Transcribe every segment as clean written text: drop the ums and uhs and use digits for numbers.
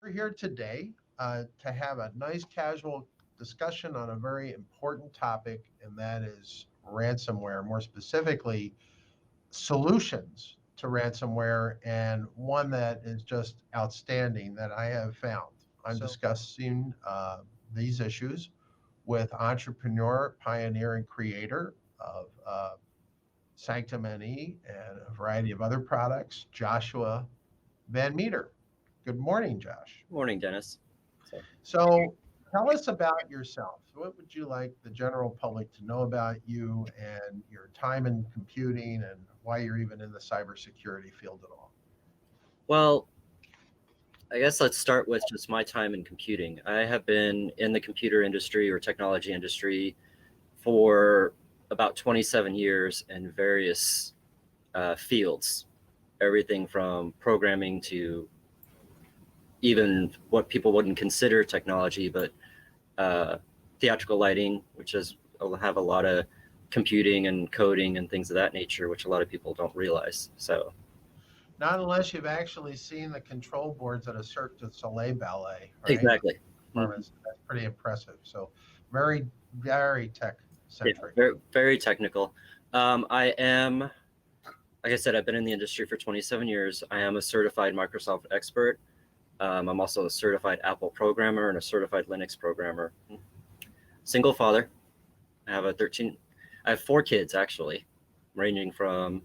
We're here today to have a nice casual discussion on a very important topic, and that is ransomware, more specifically, solutions to ransomware, and one that is just outstanding that I have found. I'm discussing these issues with entrepreneur, pioneer, and creator of Sanctum NE and a variety of other products, Joshua Van Meter. Good morning, Josh. Morning, Dennis. So tell us about yourself. What would you like the general public to know about you and your time in computing and why you're even in the cybersecurity field at all? Well, I guess let's start with just my time in computing. I have been in the computer industry or technology industry for about 27 years in various fields, everything from programming to even what people wouldn't consider technology, but theatrical lighting, which have a lot of computing and coding and things of that nature, which a lot of people don't realize. So, not unless you've actually seen the control boards at a Cirque du Soleil ballet, right? exactly. Performance. That's pretty impressive. So very, very tech centric. Yeah, very, very technical. I am, like I said, I've been in the industry for 27 years. I am a certified Microsoft expert. I'm also a certified Apple programmer and a certified Linux programmer. Single father. I have 4 kids actually, ranging from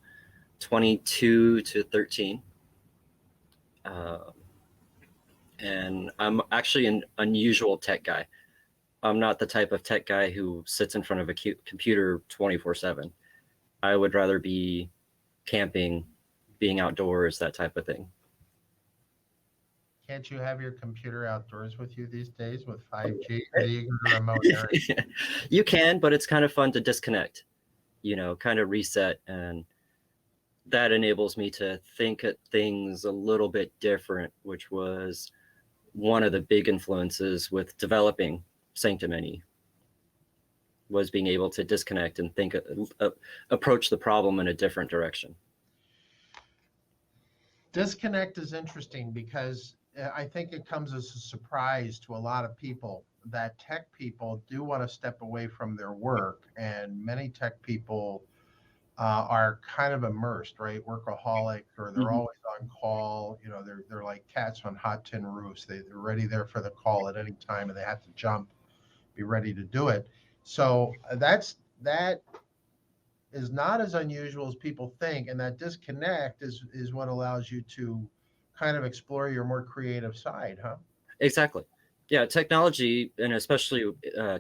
22 to 13. And I'm actually an unusual tech guy. I'm not the type of tech guy who sits in front of a computer 24/7. I would rather be camping, being outdoors, that type of thing. Can't you have your computer outdoors with you these days with 5G? Or do you go to remote areas? You can, but it's kind of fun to disconnect, kind of reset. And that enables me to think at things a little bit different, which was one of the big influences with developing Sanctum NE, was being able to disconnect and think, approach the problem in a different direction. Disconnect is interesting because I think it comes as a surprise to a lot of people that tech people do want to step away from their work, and many tech people are kind of immersed, right? Workaholic, or they're always on call. They're like cats on hot tin roofs. They're ready there for the call at any time, and they have to jump, be ready to do it. So that is not as unusual as people think, and that disconnect is what allows you to kind of explore your more creative side, huh? Exactly. Yeah, technology, and especially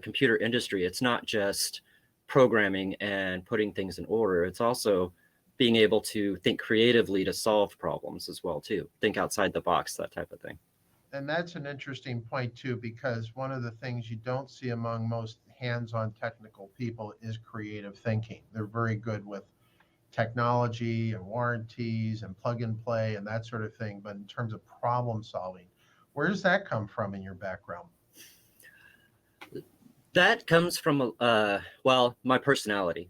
computer industry, it's not just programming and putting things in order. It's also being able to think creatively to solve problems as well, too. Think outside the box, that type of thing. And that's an interesting point too, because one of the things you don't see among most hands-on technical people is creative thinking. They're very good with technology and warranties and plug and play and that sort of thing. But in terms of problem solving, where does that come from in your background? That comes from, my personality,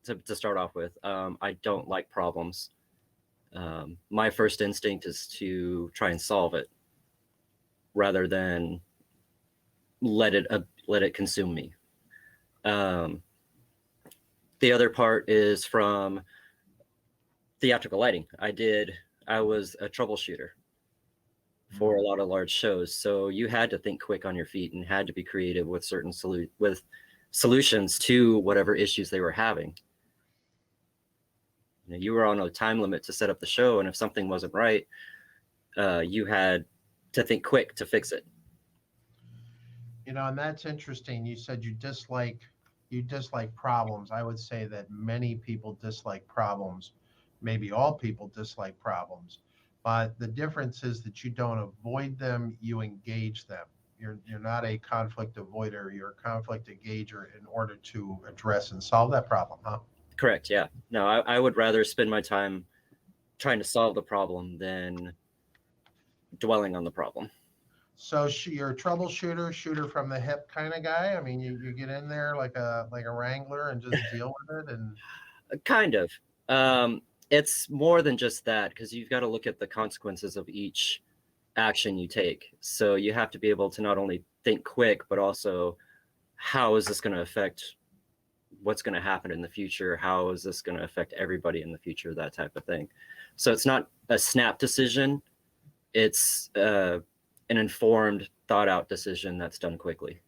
to start off with. I don't like problems. My first instinct is to try and solve it rather than let it consume me. The other part is from theatrical lighting. I was a troubleshooter for a lot of large shows, so you had to think quick on your feet and had to be creative with certain solutions to whatever issues they were having. You were on a time limit to set up the show, and if something wasn't right, you had to think quick to fix it. And that's interesting. You said you dislike problems. I would say that many people dislike problems. Maybe all people dislike problems. But the difference is that you don't avoid them, you engage them. You're not a conflict avoider, you're a conflict engager in order to address and solve that problem, huh? Correct, yeah. No, I would rather spend my time trying to solve the problem than dwelling on the problem. So you're a troubleshooter, shooter from the hip kind of guy. I mean, you get in there like a wrangler and just deal with it. And kind of. It's more than just that, because you've got to look at the consequences of each action you take. So you have to be able to not only think quick, but also how is this going to affect what's going to happen in the future? How is this going to affect everybody in the future? That type of thing. So it's not a snap decision. It's an informed, thought out decision that's done quickly.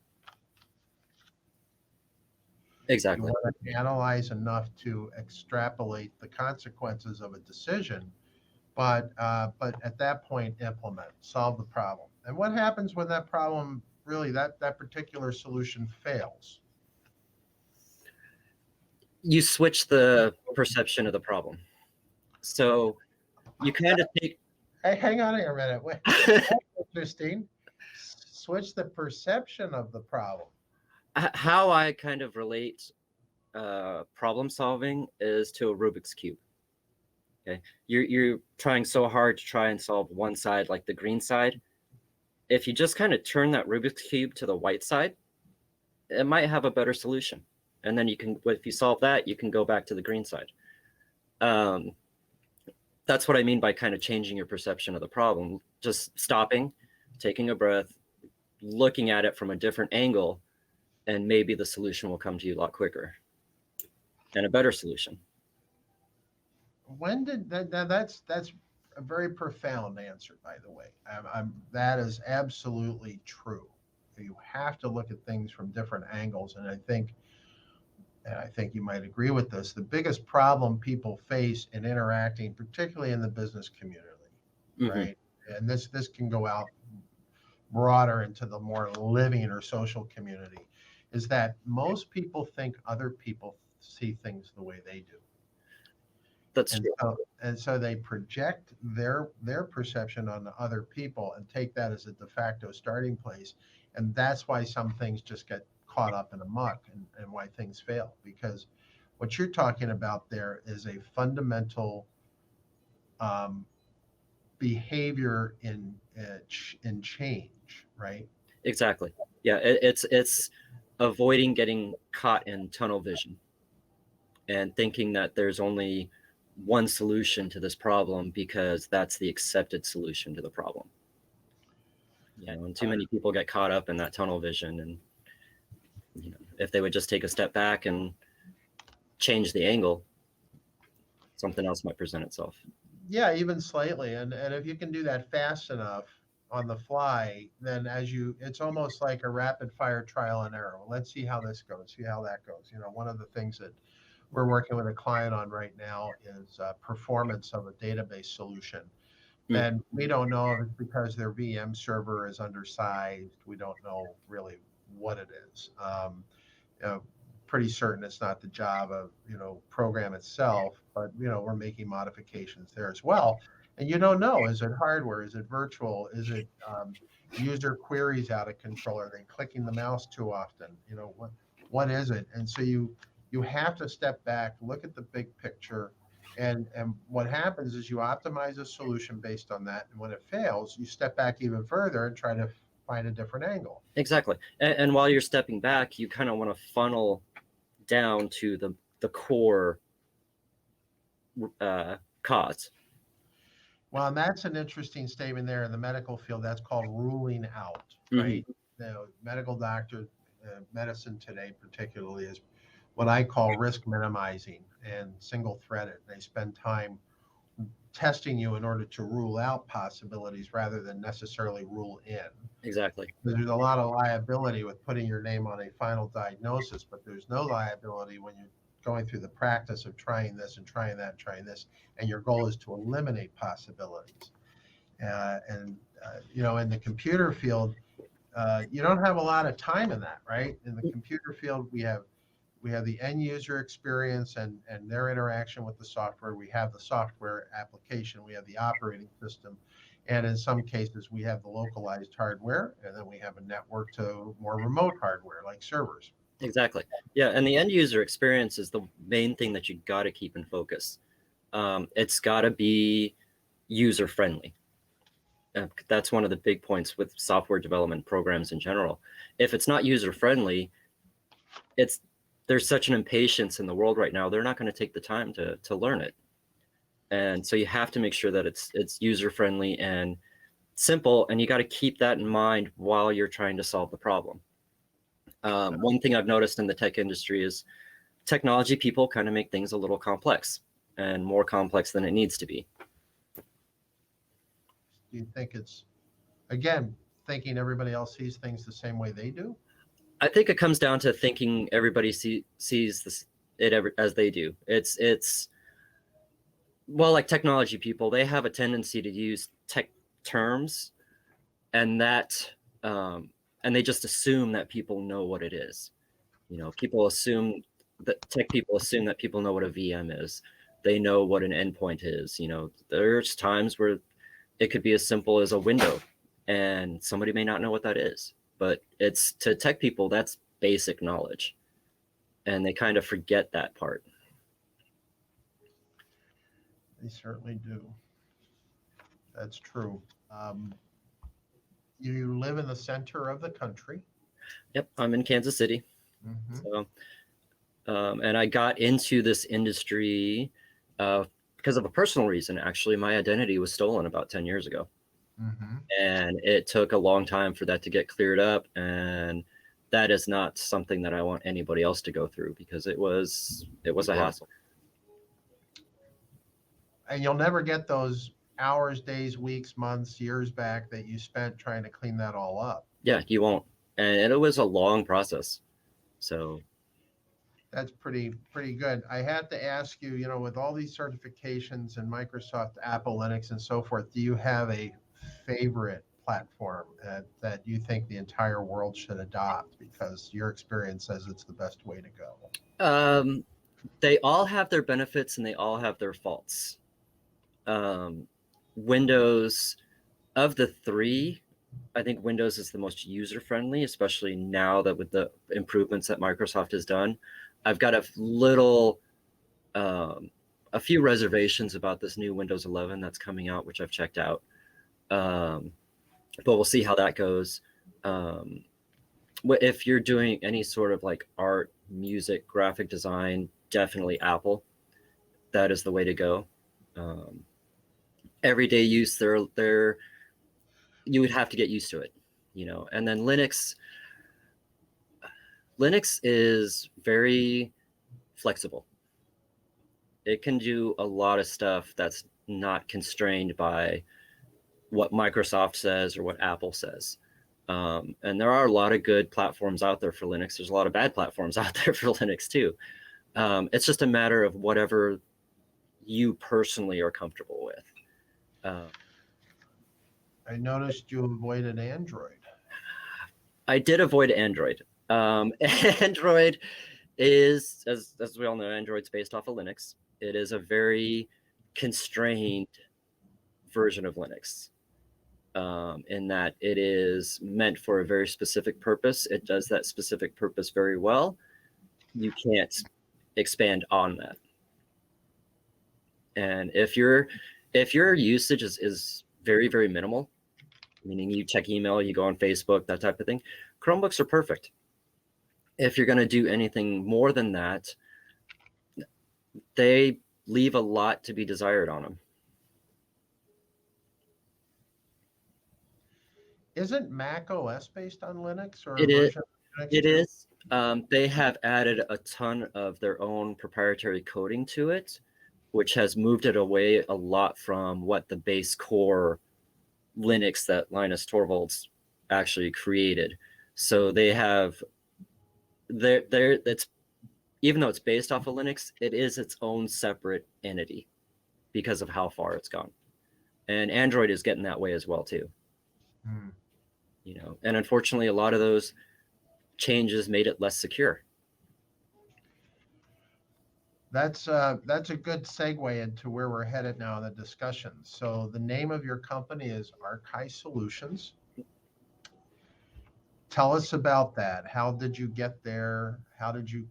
Exactly. You want to analyze enough to extrapolate the consequences of a decision, but at that point, implement, solve the problem. And what happens when that problem really that particular solution fails? You switch the perception of the problem. So you kind of take. Hey, hang on here a minute. Wait, interesting. Switch the perception of the problem. How I kind of relate problem solving is to a Rubik's Cube. Okay, you're trying so hard to try and solve one side, like the green side. If you just kind of turn that Rubik's Cube to the white side, it might have a better solution. And then you can, if you solve that, you can go back to the green side. That's what I mean by kind of changing your perception of the problem. Just stopping, taking a breath, looking at it from a different angle, and maybe the solution will come to you a lot quicker and a better solution. When did that's a very profound answer, by the way. That is absolutely true. You have to look at things from different angles, and I think you might agree with this. The biggest problem people face in interacting, particularly in the business community, right? And this can go out broader into the more living or social community, is that most people think other people see things the way they do. That's true. And so they project their perception on other people and take that as a de facto starting place. And that's why some things just get caught up in a muck and why things fail. Because what you're talking about there is a fundamental behavior in change, right? Exactly. Yeah, it's avoiding getting caught in tunnel vision and thinking that there's only one solution to this problem because that's the accepted solution to the problem. And too many people get caught up in that tunnel vision, and if they would just take a step back and change the angle, something else might present itself. Yeah, even slightly. And if you can do that fast enough on the fly, then it's almost like a rapid fire trial and error. Well, let's see how this goes, see how that goes. One of the things that we're working with a client on right now is performance of a database solution. And we don't know if it's because their VM server is undersized. We don't know really what it is. Pretty certain it's not the Java, program itself, but we're making modifications there as well. And you don't know, is it hardware? Is it virtual? Is it user queries out of control? Are they clicking the mouse too often? What is it? And so you have to step back, look at the big picture, and what happens is you optimize a solution based on that. And when it fails, you step back even further and try to find a different angle. Exactly. And while you're stepping back, you kind of want to funnel down to the core cause. Well, and that's an interesting statement there in the medical field. That's called ruling out, right? Medical doctor, medicine today particularly is what I call risk minimizing and single threaded. They spend time testing you in order to rule out possibilities rather than necessarily rule in. Exactly. There's a lot of liability with putting your name on a final diagnosis, but there's no liability when you're going through the practice of trying this and trying that and trying this, and your goal is to eliminate possibilities. In the computer field, you don't have a lot of time in that, right? In the computer field, we have the end user experience and their interaction with the software. We have the software application. We have the operating system. And in some cases, we have the localized hardware, and then we have a network to more remote hardware like servers. Exactly. Yeah. And the end user experience is the main thing that you got to keep in focus. It's got to be user friendly. That's one of the big points with software development programs in general. If it's not user friendly, there's such an impatience in the world right now. They're not going to take the time to learn it. And so you have to make sure that it's user friendly and simple, and you got to keep that in mind while you're trying to solve the problem. One thing I've noticed in the tech industry is technology people kind of make things a little complex, and more complex than it needs to be. Do you think it's, again, thinking everybody else sees things the same way they do? I think it comes down to thinking everybody sees as they do. It's well, like technology people, they have a tendency to use tech terms, and and they just assume that people know what it is. You know, tech people assume that people know what a VM is. They know what an endpoint is. You know, there's times where it could be as simple as a window, and somebody may not know what that is. But it's, to tech people, that's basic knowledge, and they kind of forget that part. They certainly do. That's true. You live in the center of the country. Yep, I'm in Kansas City. So, and I got into this industry because of a personal reason. Actually, my identity was stolen about 10 years ago. And it took a long time for that to get cleared up. And that is not something that I want anybody else to go through, because it was a hassle. And you'll never get those hours, days, weeks, months, years back that you spent trying to clean that all up. Yeah, you won't. And it was a long process. So that's pretty good. I had to ask you, you know, with all these certifications and Microsoft, Apple, Linux, and so forth, do you have a favorite platform that you think the entire world should adopt because your experience says it's the best way to go? They all have their benefits and they all have their faults. Windows, of the three, I think Windows is the most user-friendly, especially now that with the improvements that Microsoft has done. I've got a few reservations about this new Windows 11 that's coming out, which I've checked out. But we'll see how that goes. If you're doing any sort of like art, music, graphic design, definitely Apple. That is the way to go. Everyday use, you would have to get used to it, you know. And then Linux is very flexible. It can do a lot of stuff that's not constrained by what Microsoft says or what Apple says. And there are a lot of good platforms out there for Linux. There's a lot of bad platforms out there for Linux too. It's just a matter of whatever you personally are comfortable with. I noticed you avoided Android. I did avoid Android. Android is, as we all know, Android's based off of Linux. It is a very constrained version of Linux, in that it is meant for a very specific purpose. It does that specific purpose very well. You can't expand on that. And if your usage is very, very minimal, meaning you check email, you go on Facebook, that type of thing, Chromebooks are perfect. If you're going to do anything more than that, they leave a lot to be desired on them. Isn't Mac OS based on Linux, or It is. Linux It too? is. They have added a ton of their own proprietary coding to it, which has moved it away a lot from what the base core Linux that Linus Torvalds actually created. So they have it's, even though it's based off of Linux, it is its own separate entity because of how far it's gone. And Android is getting that way as well too. You know, and unfortunately a lot of those changes made it less secure. That's a good segue into where we're headed now in the discussion. So the name of your company is Archai Solutions. Tell us about that. How did you get there? How did you,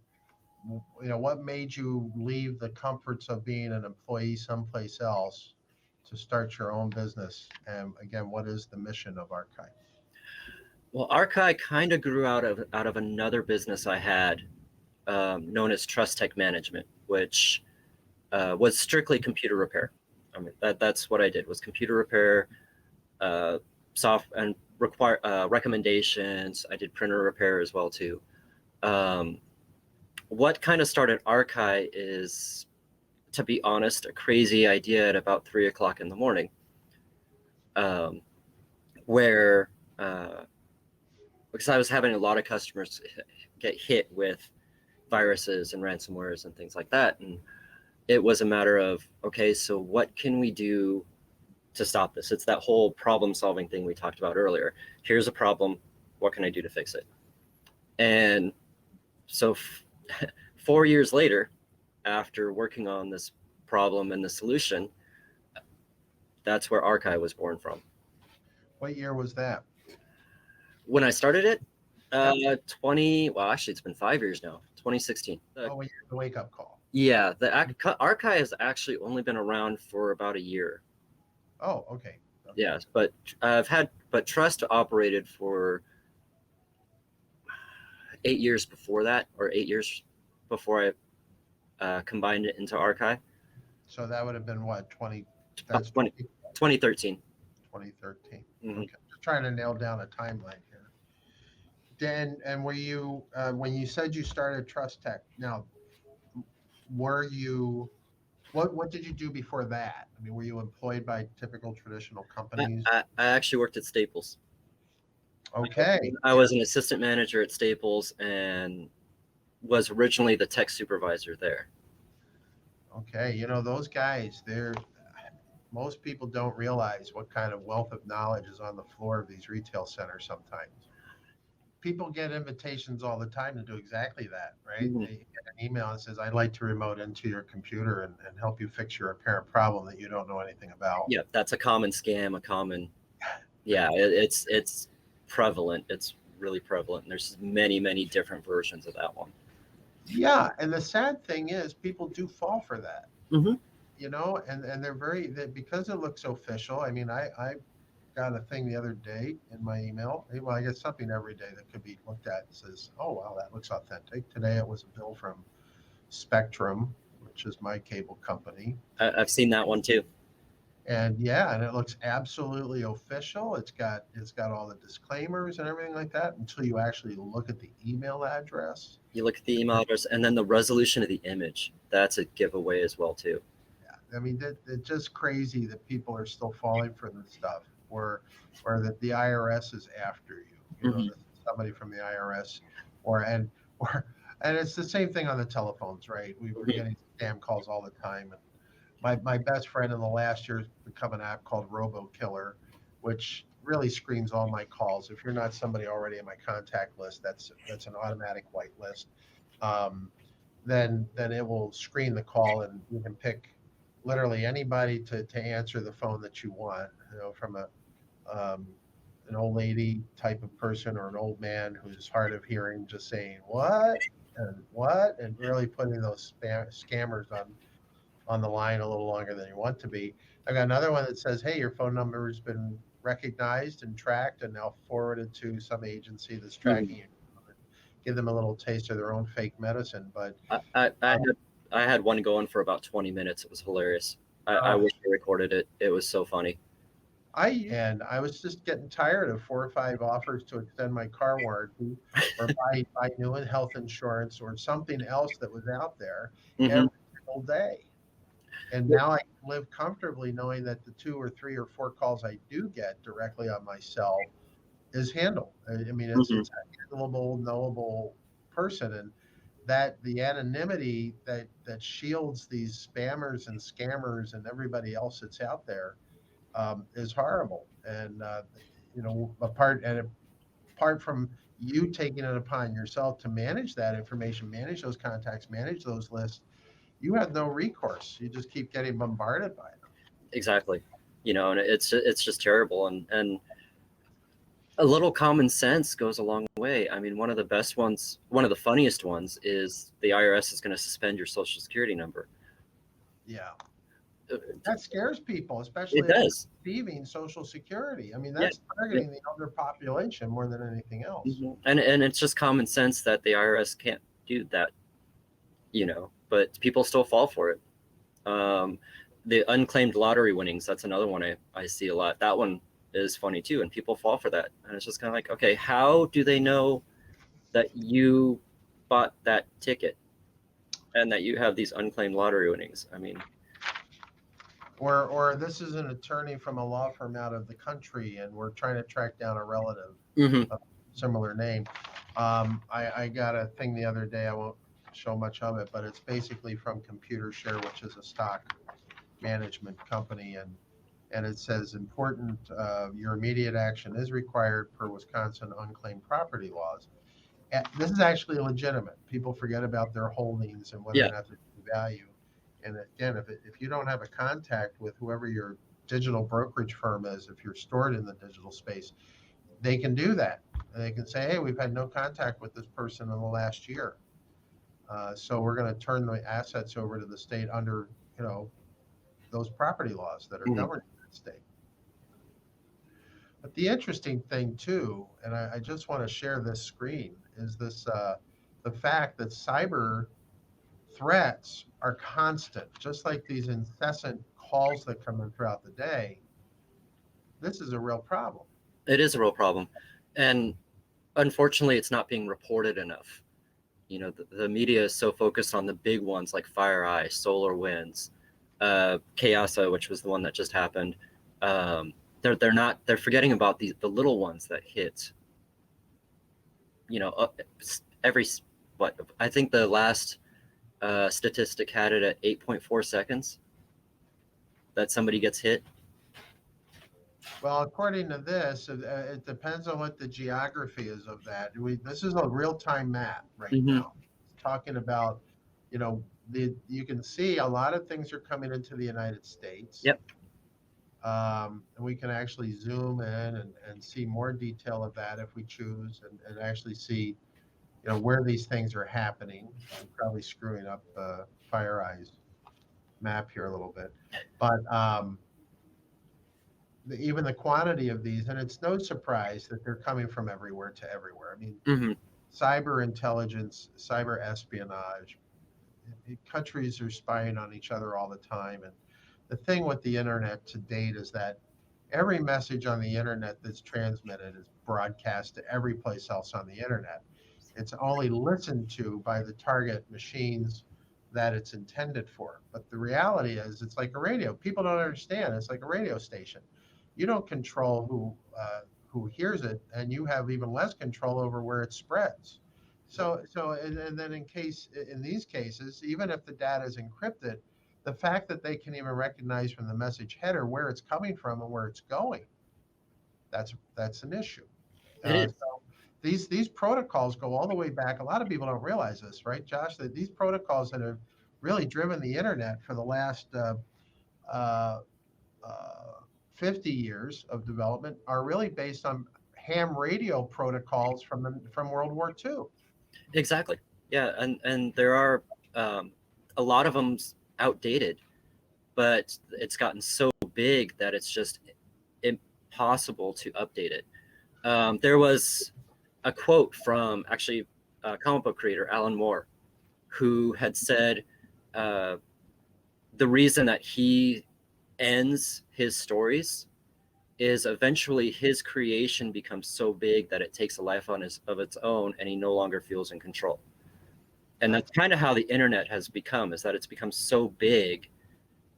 what made you leave the comforts of being an employee someplace else to start your own business? And again, what is the mission of Archai? Well, Archai kind of grew out of another business I had, known as Trust Tech Management, which was strictly computer repair. I mean, that's what I did, was computer repair. require recommendations. I did printer repair as well too. What kind of started Archai is, to be honest, a crazy idea at about 3 o'clock in the morning, where because I was having a lot of customers get hit with viruses and ransomwares and things like that, and it was a matter of, okay, so what can we do to stop this? It's that whole problem-solving thing we talked about earlier. Here's a problem. What can I do to fix it? And so 4 years later, after working on this problem and the solution, that's where Archai was born from. What year was that? When I started it, well, actually, it's been 5 years now, 2016. The wake-up call. Yeah, the Archai has actually only been around for about a year. Oh, okay. Yeah, but Trust operated for 8 years before that, or 8 years before I combined it into Archai. So that would have been what, 2013. 2013. Mm-hmm. Okay. Just trying to nail down a timeline here. Dan, and were you, when you said you started Trust Tech, now, what did you do before that? I mean, were you employed by typical traditional companies? I actually worked at Staples. Okay. I was an assistant manager at Staples and was originally the tech supervisor there. Okay. You know, those guys, most people don't realize what kind of wealth of knowledge is on the floor of these retail centers sometimes. People get invitations all the time to do exactly that, right? Mm-hmm. They get an email that says, I'd like to remote into your computer and help you fix your apparent problem that you don't know anything about. Yeah, that's a common scam, it's prevalent. It's really prevalent. And there's many, many different versions of that one. Yeah, and the sad thing is people do fall for that. Mm-hmm. You know, and they're because it looks official. I mean, I got a thing the other day in my email. Well, I get something every day that could be looked at and says, oh, wow, that looks authentic. Today it was a bill from Spectrum, which is my cable company. I've seen that one too. And yeah, and it looks absolutely official. It's got all the disclaimers and everything like that until you actually look at the email address. You look at the email address and then the resolution of the image. That's a giveaway as well too. Yeah, I mean, it's just crazy that people are still falling for this stuff, or that the IRS is after you. You know, somebody from the IRS, and it's the same thing on the telephones, right? We were getting scam calls all the time. And my best friend in the last year has become an app called RoboKiller, which really screens all my calls. If you're not somebody already in my contact list, that's an automatic whitelist. Then it will screen the call, and you can pick literally anybody to answer the phone that you want. You know, from an old lady type of person or an old man who's hard of hearing, just saying what, and really putting those scammers on the line a little longer than you want to be. I got another one that says, hey, your phone number has been recognized and tracked and now forwarded to some agency that's tracking you. Give them a little taste of their own fake medicine. But I had one going for about 20 minutes. It was hilarious. I wish I recorded it. It was so funny. I was just getting tired of 4 or 5 offers to extend my car warranty or buy new health insurance or something else that was out there every single day. And now I can live comfortably knowing that the 2 or 3 or 4 calls I do get directly on my cell is handled. I mean, it's a handleable, knowable person, and that the anonymity that shields these spammers and scammers and everybody else that's out there is horrible. And you know, apart from you taking it upon yourself to manage that information, manage those contacts, manage those lists, you have no recourse. You just keep getting bombarded by them. Exactly. You know, and it's just terrible. And a little common sense goes a long way. I mean, one of the funniest ones is the IRS is going to suspend your social security number. Yeah. That scares people, especially it does. Receiving Social Security. I mean, that's targeting the younger population more than anything else. And it's just common sense that the IRS can't do that, you know, but people still fall for it. The unclaimed lottery winnings, that's another one I see a lot. That one is funny too, and people fall for that. And it's just kind of like, okay, how do they know that you bought that ticket and that you have these unclaimed lottery winnings? I mean, or this is an attorney from a law firm out of the country, and we're trying to track down a relative mhm, of similar name. I got a thing the other day. I won't show much of it, but it's basically from ComputerShare, which is a stock management company, and it says important. Your immediate action is required per Wisconsin unclaimed property laws. And this is actually legitimate. People forget about their holdings and whether yeah, or not they're value. And again, if you don't have a contact with whoever your digital brokerage firm is, if you're stored in the digital space, they can do that. And they can say, hey, we've had no contact with this person in the last year. So we're going to turn the assets over to the state under, those property laws that are mhm, governing that state. But the interesting thing too, and I just want to share this screen, is the fact that cyber threats are constant, just like these incessant calls that come in throughout the day. This is a real problem. it is a real problem, and unfortunately, it's not being reported enough. The media is so focused on the big ones like FireEye, SolarWinds, Chaosa, which was the one that just happened. They're forgetting about the little ones that hit. Every what I think the last statistic had it at 8.4 seconds that somebody gets hit. Well, according to this, it depends on what the geography is of that. This is a real-time map right Mm-hmm. now. It's talking about, you can see a lot of things are coming into the United States. Yep. And we can actually zoom in and see more detail of that if we choose, and actually see, where these things are happening. I'm probably screwing up FireEye's map here a little bit, but even the quantity of these, and it's no surprise that they're coming from everywhere to everywhere. I mean, Mm-hmm. cyber intelligence, cyber espionage, countries are spying on each other all the time. And the thing with the internet to date is that every message on the internet that's transmitted is broadcast to every place else on the internet. It's only listened to by the target machines that it's intended for. But the reality is, it's like a radio. People don't understand. It's like a radio station. You don't control who hears it, and you have even less control over where it spreads. And then in these cases, even if the data is encrypted, the fact that they can even recognize from the message header where it's coming from and where it's going, that's an issue. It is. So these protocols go all the way back. A lot of people don't realize this, right, Josh? That these protocols that have really driven the internet for the last uh, uh, 50 years of development are really based on ham radio protocols from World War II. Exactly. Yeah, and there are a lot of them outdated, but it's gotten so big that it's just impossible to update it. There was a quote from actually comic book creator Alan Moore, who had said the reason that he ends his stories is eventually his creation becomes so big that it takes a life of its own, and he no longer feels in control. And that's kind of how the internet has become, is that it's become so big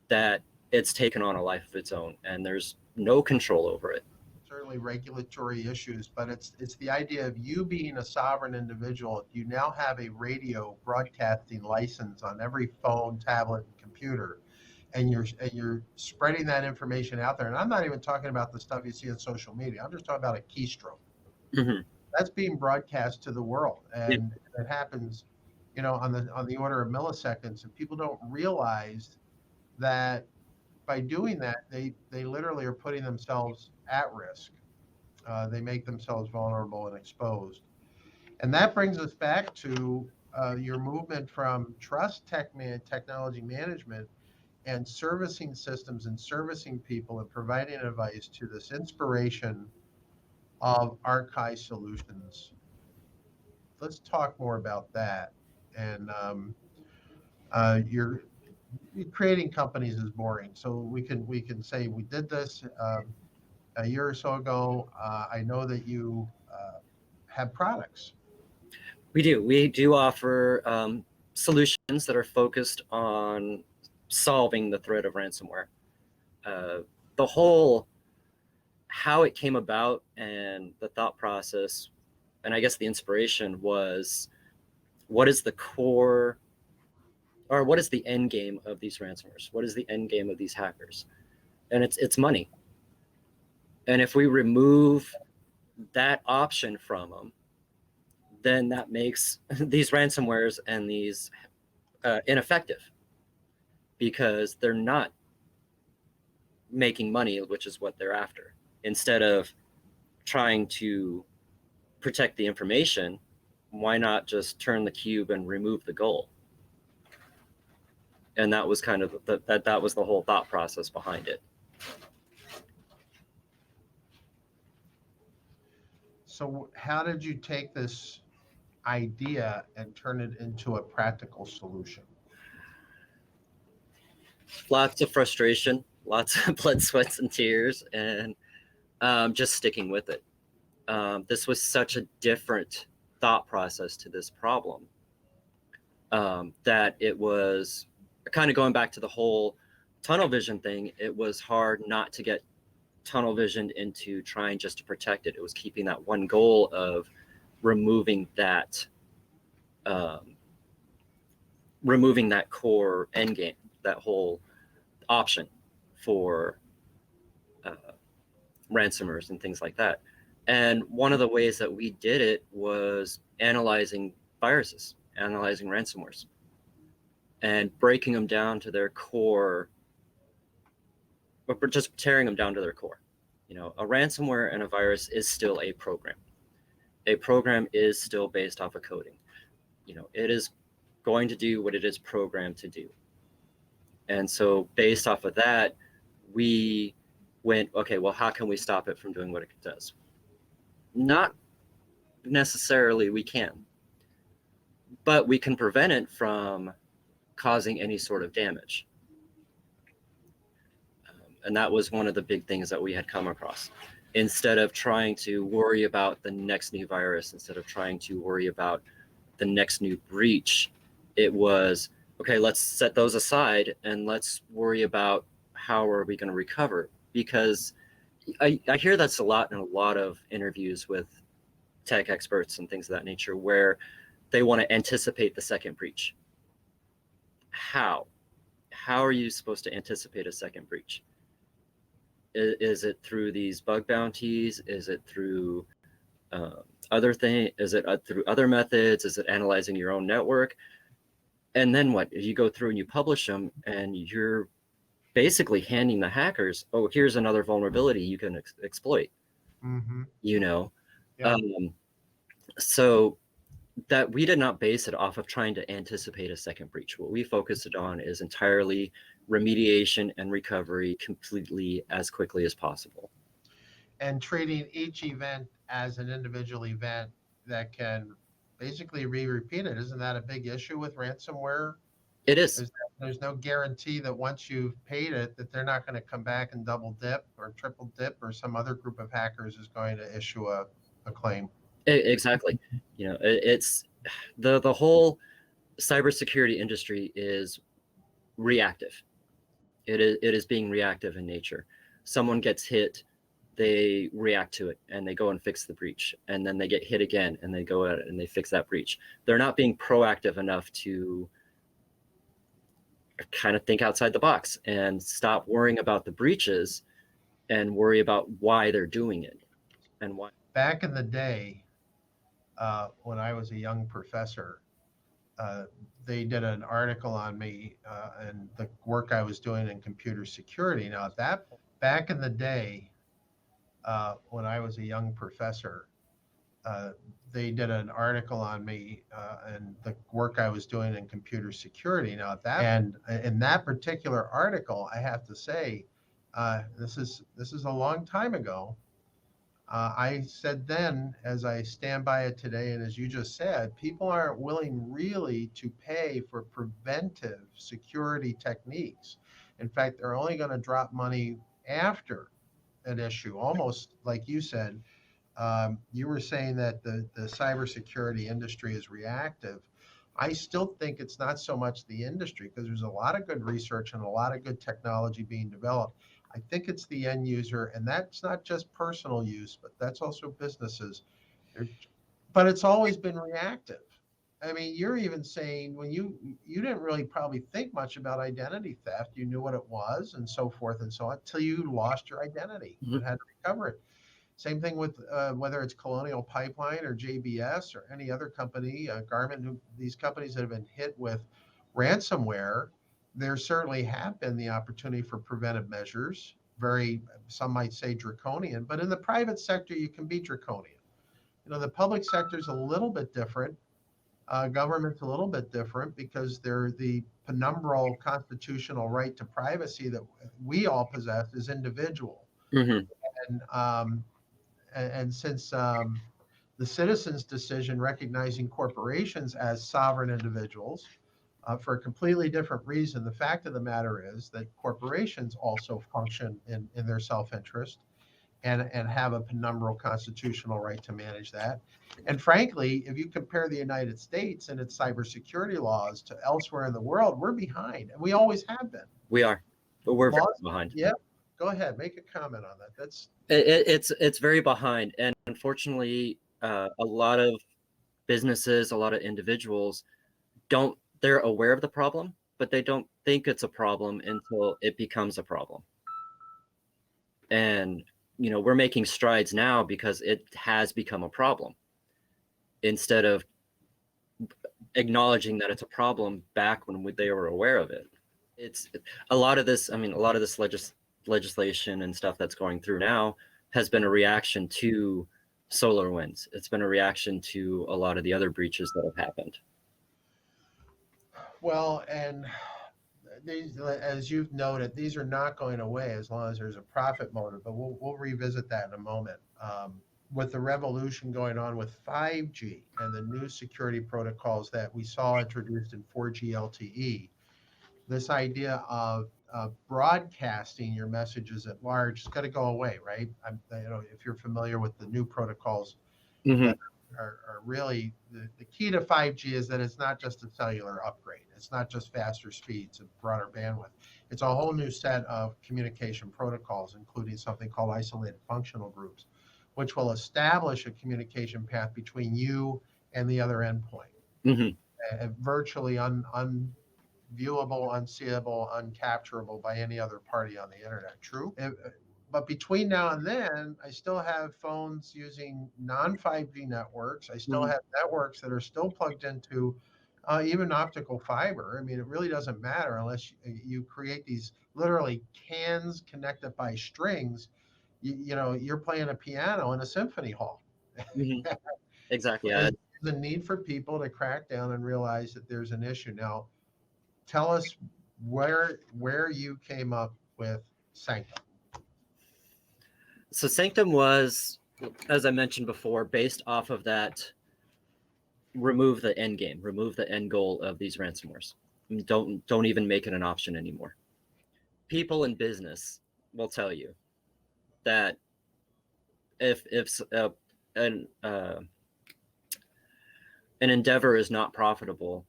that it's taken on a life of its own, and there's no control over it. Certainly regulatory issues, but it's the idea of you being a sovereign individual. You now have a radio broadcasting license on every phone, tablet, and computer, and you're spreading that information out there. And I'm not even talking about the stuff you see on social media. I'm just talking about a keystroke. Mm-hmm. That's being broadcast to the world, Yeah. and it happens, on the order of milliseconds, and people don't realize that by doing that, they literally are putting themselves at risk. They make themselves vulnerable and exposed. And that brings us back to your movement from technology management and servicing systems and servicing people and providing advice to this inspiration of Archai solutions. Let's talk more about that. And you're creating companies is boring, so we can say we did this. a year or so ago. I know that you have products. We do offer solutions that are focused on solving the threat of ransomware. Uh, the whole how it came about and the thought process, and I guess the inspiration was, what is the core, or what is the end game of these ransomwares? What is the end game of these hackers? And it's money. And if we remove that option from them, then that makes these ransomwares and these ineffective, because they're not making money, which is what they're after. Instead of trying to protect the information, why not just turn the cube and remove the goal? And that was kind of that was the whole thought process behind it. So how did you take this idea and turn it into a practical solution? Lots of frustration, lots of blood, sweats, and tears, and just sticking with it. This was such a different thought process to this problem, that it was kind of going back to the whole tunnel vision thing. It was hard not to get tunnel visioned into trying just to protect it. It was keeping that one goal of removing that core end game, that whole option for ransomers and things like that. And one of the ways that we did it was analyzing viruses, analyzing ransomwares, and breaking them down to their core, but just tearing them down to their core. You know, a ransomware and a virus is still a program. A program is still based off of coding. You know, it is going to do what it is programmed to do. And so based off of that, we went, okay, well, how can we stop it from doing what it does? Not necessarily we can, but we can prevent it from causing any sort of damage. And that was one of the big things that we had come across. Instead of trying to worry about the next new virus, instead of trying to worry about the next new breach, it was, okay, let's set those aside and let's worry about how are we going to recover. Because I hear that's a lot in a lot of interviews with tech experts and things of that nature, where they want to anticipate the second breach. How are you supposed to anticipate a second breach? Is it through these bug bounties? Is it through other things? Is it through other methods? Is it analyzing your own network? And then what? You go through and you publish them, and you're basically handing the hackers, oh, here's another vulnerability you can exploit. Mm-hmm. You know, Yeah. So that we did not base it off of trying to anticipate a second breach. What we focused it on is entirely remediation and recovery completely as quickly as possible. And treating each event as an individual event that can basically repeat it. Isn't that a big issue with ransomware? It is. There's no guarantee that once you've paid it, that they're not going to come back and double dip or triple dip, or some other group of hackers is going to issue a claim. Exactly. You know, it's the whole cybersecurity industry is reactive. It is being reactive in nature. Someone gets hit, they react to it and they go and fix the breach, and then they get hit again and they go at it and they fix that breach. They're not being proactive enough to kind of think outside the box and stop worrying about the breaches and worry about why they're doing it and why. Back in the day, when I was a young professor, they did an article on me and the work I was doing in computer security. Now, back in the day, when I was a young professor, they did an article on me and the work I was doing in computer security. Now, and in that particular article, I have to say, this is a long time ago. I said then, as I stand by it today, and as you just said, people aren't willing really to pay for preventive security techniques. In fact, they're only going to drop money after an issue, almost like you said. You were saying that the cybersecurity industry is reactive. I still think it's not so much the industry because there's a lot of good research and a lot of good technology being developed. I think it's the end user, and that's not just personal use, but that's also businesses. They're, but it's always been reactive. I mean, you're even saying when you didn't really probably think much about identity theft. You knew what it was and so forth and so on until you lost your identity and had to recover it. Same thing with whether it's Colonial Pipeline or JBS or any other company, Garmin, these companies that have been hit with ransomware, there certainly have been the opportunity for preventive measures, very, some might say draconian, but in the private sector, you can be draconian. The public sector is a little bit different. Government's a little bit different because they're the penumbral constitutional right to privacy that we all possess as individual. Mm-hmm. And since the citizens' decision recognizing corporations as sovereign individuals for a completely different reason, the fact of the matter is that corporations also function in their self-interest and have a penumbral constitutional right to manage that. And frankly, if you compare the United States and its cybersecurity laws to elsewhere in the world, we're behind, and we always have been. We are, but we're very Laws, behind. yeah. Go ahead, make a comment on that. It's very behind, and unfortunately, a lot of businesses, a lot of individuals they're aware of the problem, but they don't think it's a problem until it becomes a problem. And we're making strides now because it has become a problem, instead of acknowledging that it's a problem back when they were aware of it. It's a lot of this. I mean, a lot of this legislation and stuff that's going through now has been a reaction to SolarWinds. It's been a reaction to a lot of the other breaches that have happened. Well, and these, as you've noted, these are not going away as long as there's a profit motive, but we'll revisit that in a moment. With the revolution going on with 5G and the new security protocols that we saw introduced in 4G LTE, this idea of broadcasting your messages at large is going to go away, right? If you're familiar with the new protocols Mm-hmm. that are really the key to 5G is that it's not just a cellular upgrade. It's not just faster speeds and broader bandwidth. It's a whole new set of communication protocols, including something called isolated functional groups, which will establish a communication path between you and the other endpoint. Mm-hmm. Virtually unviewable, unseeable, uncapturable by any other party on the internet. True? But between now and then, I still have phones using non-5G networks. I still have networks that are still plugged into even optical fiber. I mean, it really doesn't matter unless you create these literally cans connected by strings. You're playing a piano in a symphony hall. Mm-hmm. Exactly. There's a need for people to crack down and realize that there's an issue. Now, tell us where you came up with Sanctum. So Sanctum was, as I mentioned before, based off of that, remove the end game, remove the end goal of these ransomwares. Don't even make it an option anymore. People in business will tell you that if an endeavor is not profitable,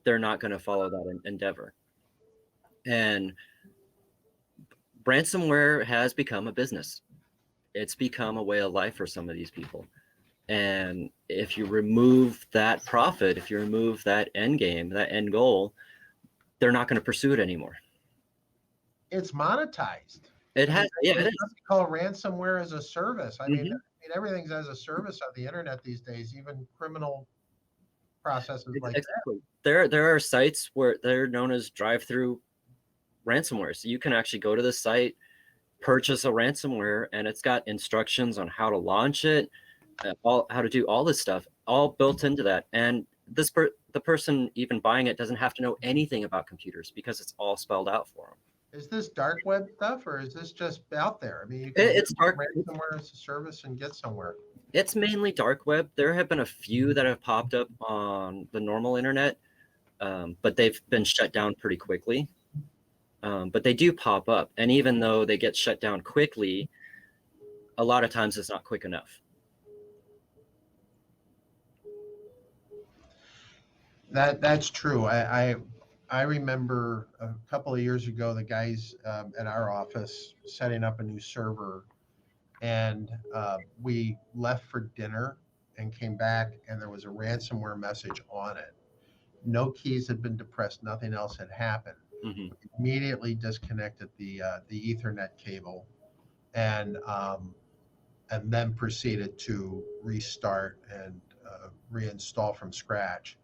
they're not going to follow that endeavor. And ransomware has become a business. It's become a way of life for some of these people. And if you remove that profit, if you remove that end game, that end goal, they're not going to pursue it anymore. It's monetized. It has, yeah. It is called ransomware as a service. I mean, everything's as a service on the internet these days, even criminal processes like exactly. That. There are sites where they're known as drive-through ransomware. So you can actually go to the site, purchase a ransomware, and it's got instructions on how to launch it, how to do all this stuff, all built into that. And the person even buying it doesn't have to know anything about computers because it's all spelled out for them. Is this dark web stuff, or is this just out there? I mean, you can it's dark ransomware as a service and get somewhere. It's mainly dark web. There have been a few that have popped up on the normal internet, but they've been shut down pretty quickly. But they do pop up, and even though they get shut down quickly, a lot of times it's not quick enough. That's true. I remember a couple of years ago, the guys at our office setting up a new server, and we left for dinner and came back, and there was a ransomware message on it. No keys had been depressed, nothing else had happened. Hmm. Immediately disconnected the Ethernet cable, and then proceeded to restart and reinstall from scratch.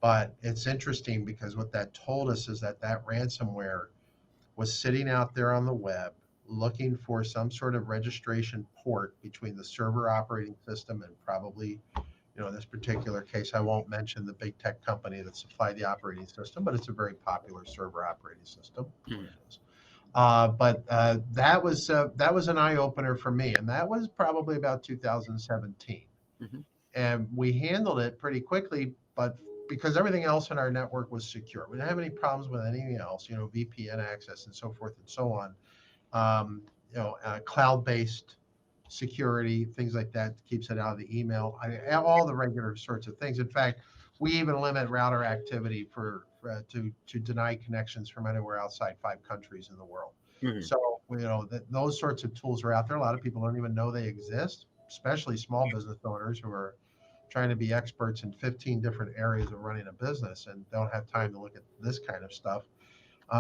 But it's interesting because what that told us is that that ransomware was sitting out there on the web looking for some sort of registration port between the server operating system and probably, in this particular case, I won't mention the big tech company that supplied the operating system, but it's a very popular server operating system. Hmm. But that was an eye opener for me, and that was probably about 2017. Hmm. And we handled it pretty quickly, but because everything else in our network was secure, we didn't have any problems with anything else, VPN access and so forth and so on. Cloud-based security, things like that keeps it out of the email. All the regular sorts of things. In fact, we even limit router activity to deny connections from anywhere outside 5 countries in the world. Hmm. So those sorts of tools are out there. A lot of people don't even know they exist, especially small business owners who are trying to be experts in 15 different areas of running a business and don't have time to look at this kind of stuff.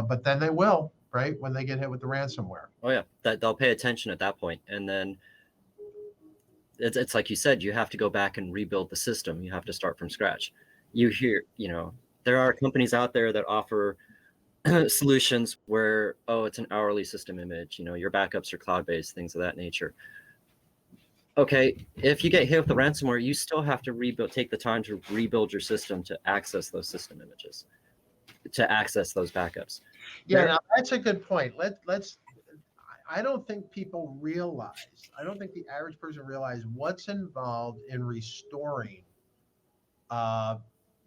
But then they will, right, when they get hit with the ransomware. Oh yeah, that they'll pay attention at that point, and then it's like you said, you have to go back and rebuild the system. You have to start from scratch. There are companies out there that offer solutions where, it's an hourly system image, your backups are cloud-based, things of that nature. Okay, if you get hit with the ransomware, you still have to take the time to rebuild your system to access those system images, to access those backups. Yeah, now that's a good point. Let's. I don't think people realize. I don't think the average person realizes what's involved in restoring uh,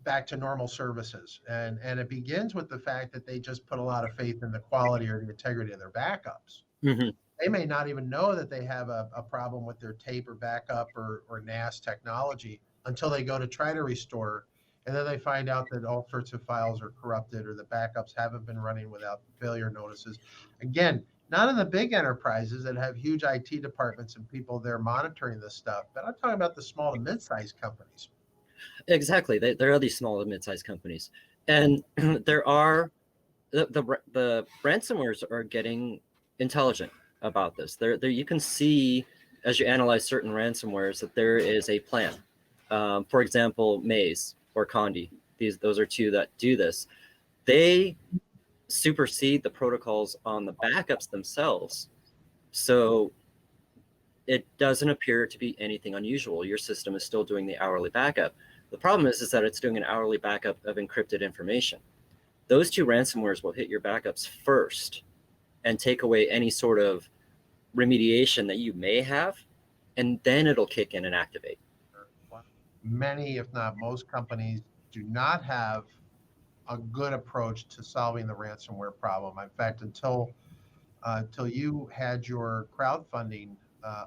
back to normal services, and it begins with the fact that they just put a lot of faith in the quality or the integrity of their backups. Mm-hmm. They may not even know that they have a problem with their tape or backup or NAS technology until they go to try to restore. And then they find out that all sorts of files are corrupted or the backups haven't been running without failure notices. Again, not in the big enterprises that have huge IT departments and people there monitoring this stuff, but I'm talking about the small to mid-sized companies. Exactly. There are these small and mid-sized companies. And there are the ransomwares are getting intelligent about this. There you can see, as you analyze certain ransomwares, that there is a plan. For example, Maze or Condi. Those are two that do this. They supersede the protocols on the backups themselves. So it doesn't appear to be anything unusual. Your system is still doing the hourly backup. The problem is that it's doing an hourly backup of encrypted information. Those two ransomwares will hit your backups first and take away any sort of remediation that you may have, and then it'll kick in and activate. Many, if not most companies, do not have a good approach to solving the ransomware problem. In fact, until you had your crowdfunding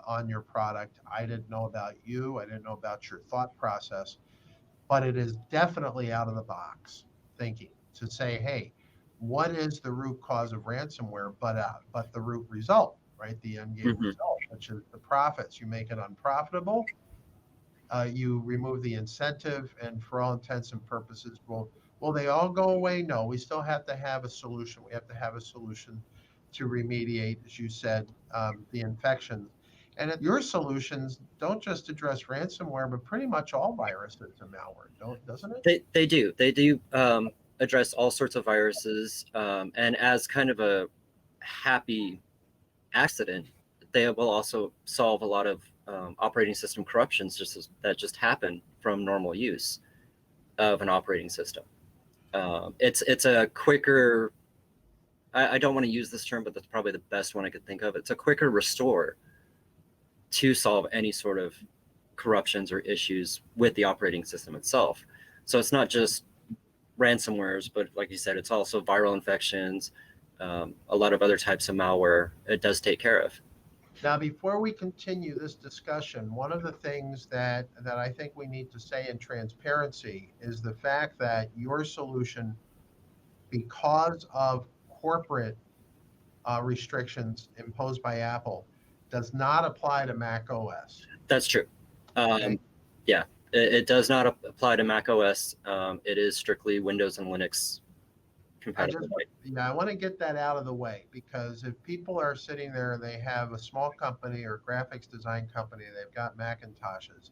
on your product, I didn't know about you. I didn't know about your thought process, but it is definitely out of the box thinking to say, hey, what is the root cause of ransomware, but the root result, right? The end game result, which is the profits. You make it unprofitable. You remove the incentive, and for all intents and purposes, will they all go away? No, we still have to have a solution. We have to have a solution to remediate, as you said, the infections. And your solutions don't just address ransomware, but pretty much all viruses and malware, doesn't it? They do. They do address all sorts of viruses, and as kind of a happy accident, they will also solve a lot of operating system corruptions that just happen from normal use of an operating system. It's a quicker. I don't want to use this term, but that's probably the best one I could think of. It's a quicker restore to solve any sort of corruptions or issues with the operating system itself. So it's not just ransomwares, but like you said, it's also viral infections, a lot of other types of malware. It does take care of. Now, before we continue this discussion, one of the things that I think we need to say in transparency is the fact that your solution, because of corporate restrictions imposed by Apple, does not apply to Mac OS. That's true. Okay? Yeah, it does not apply to Mac OS. It is strictly Windows and Linux compatible. I want to get that out of the way, because if people are sitting there and they have a small company or graphics design company, they've got Macintoshes,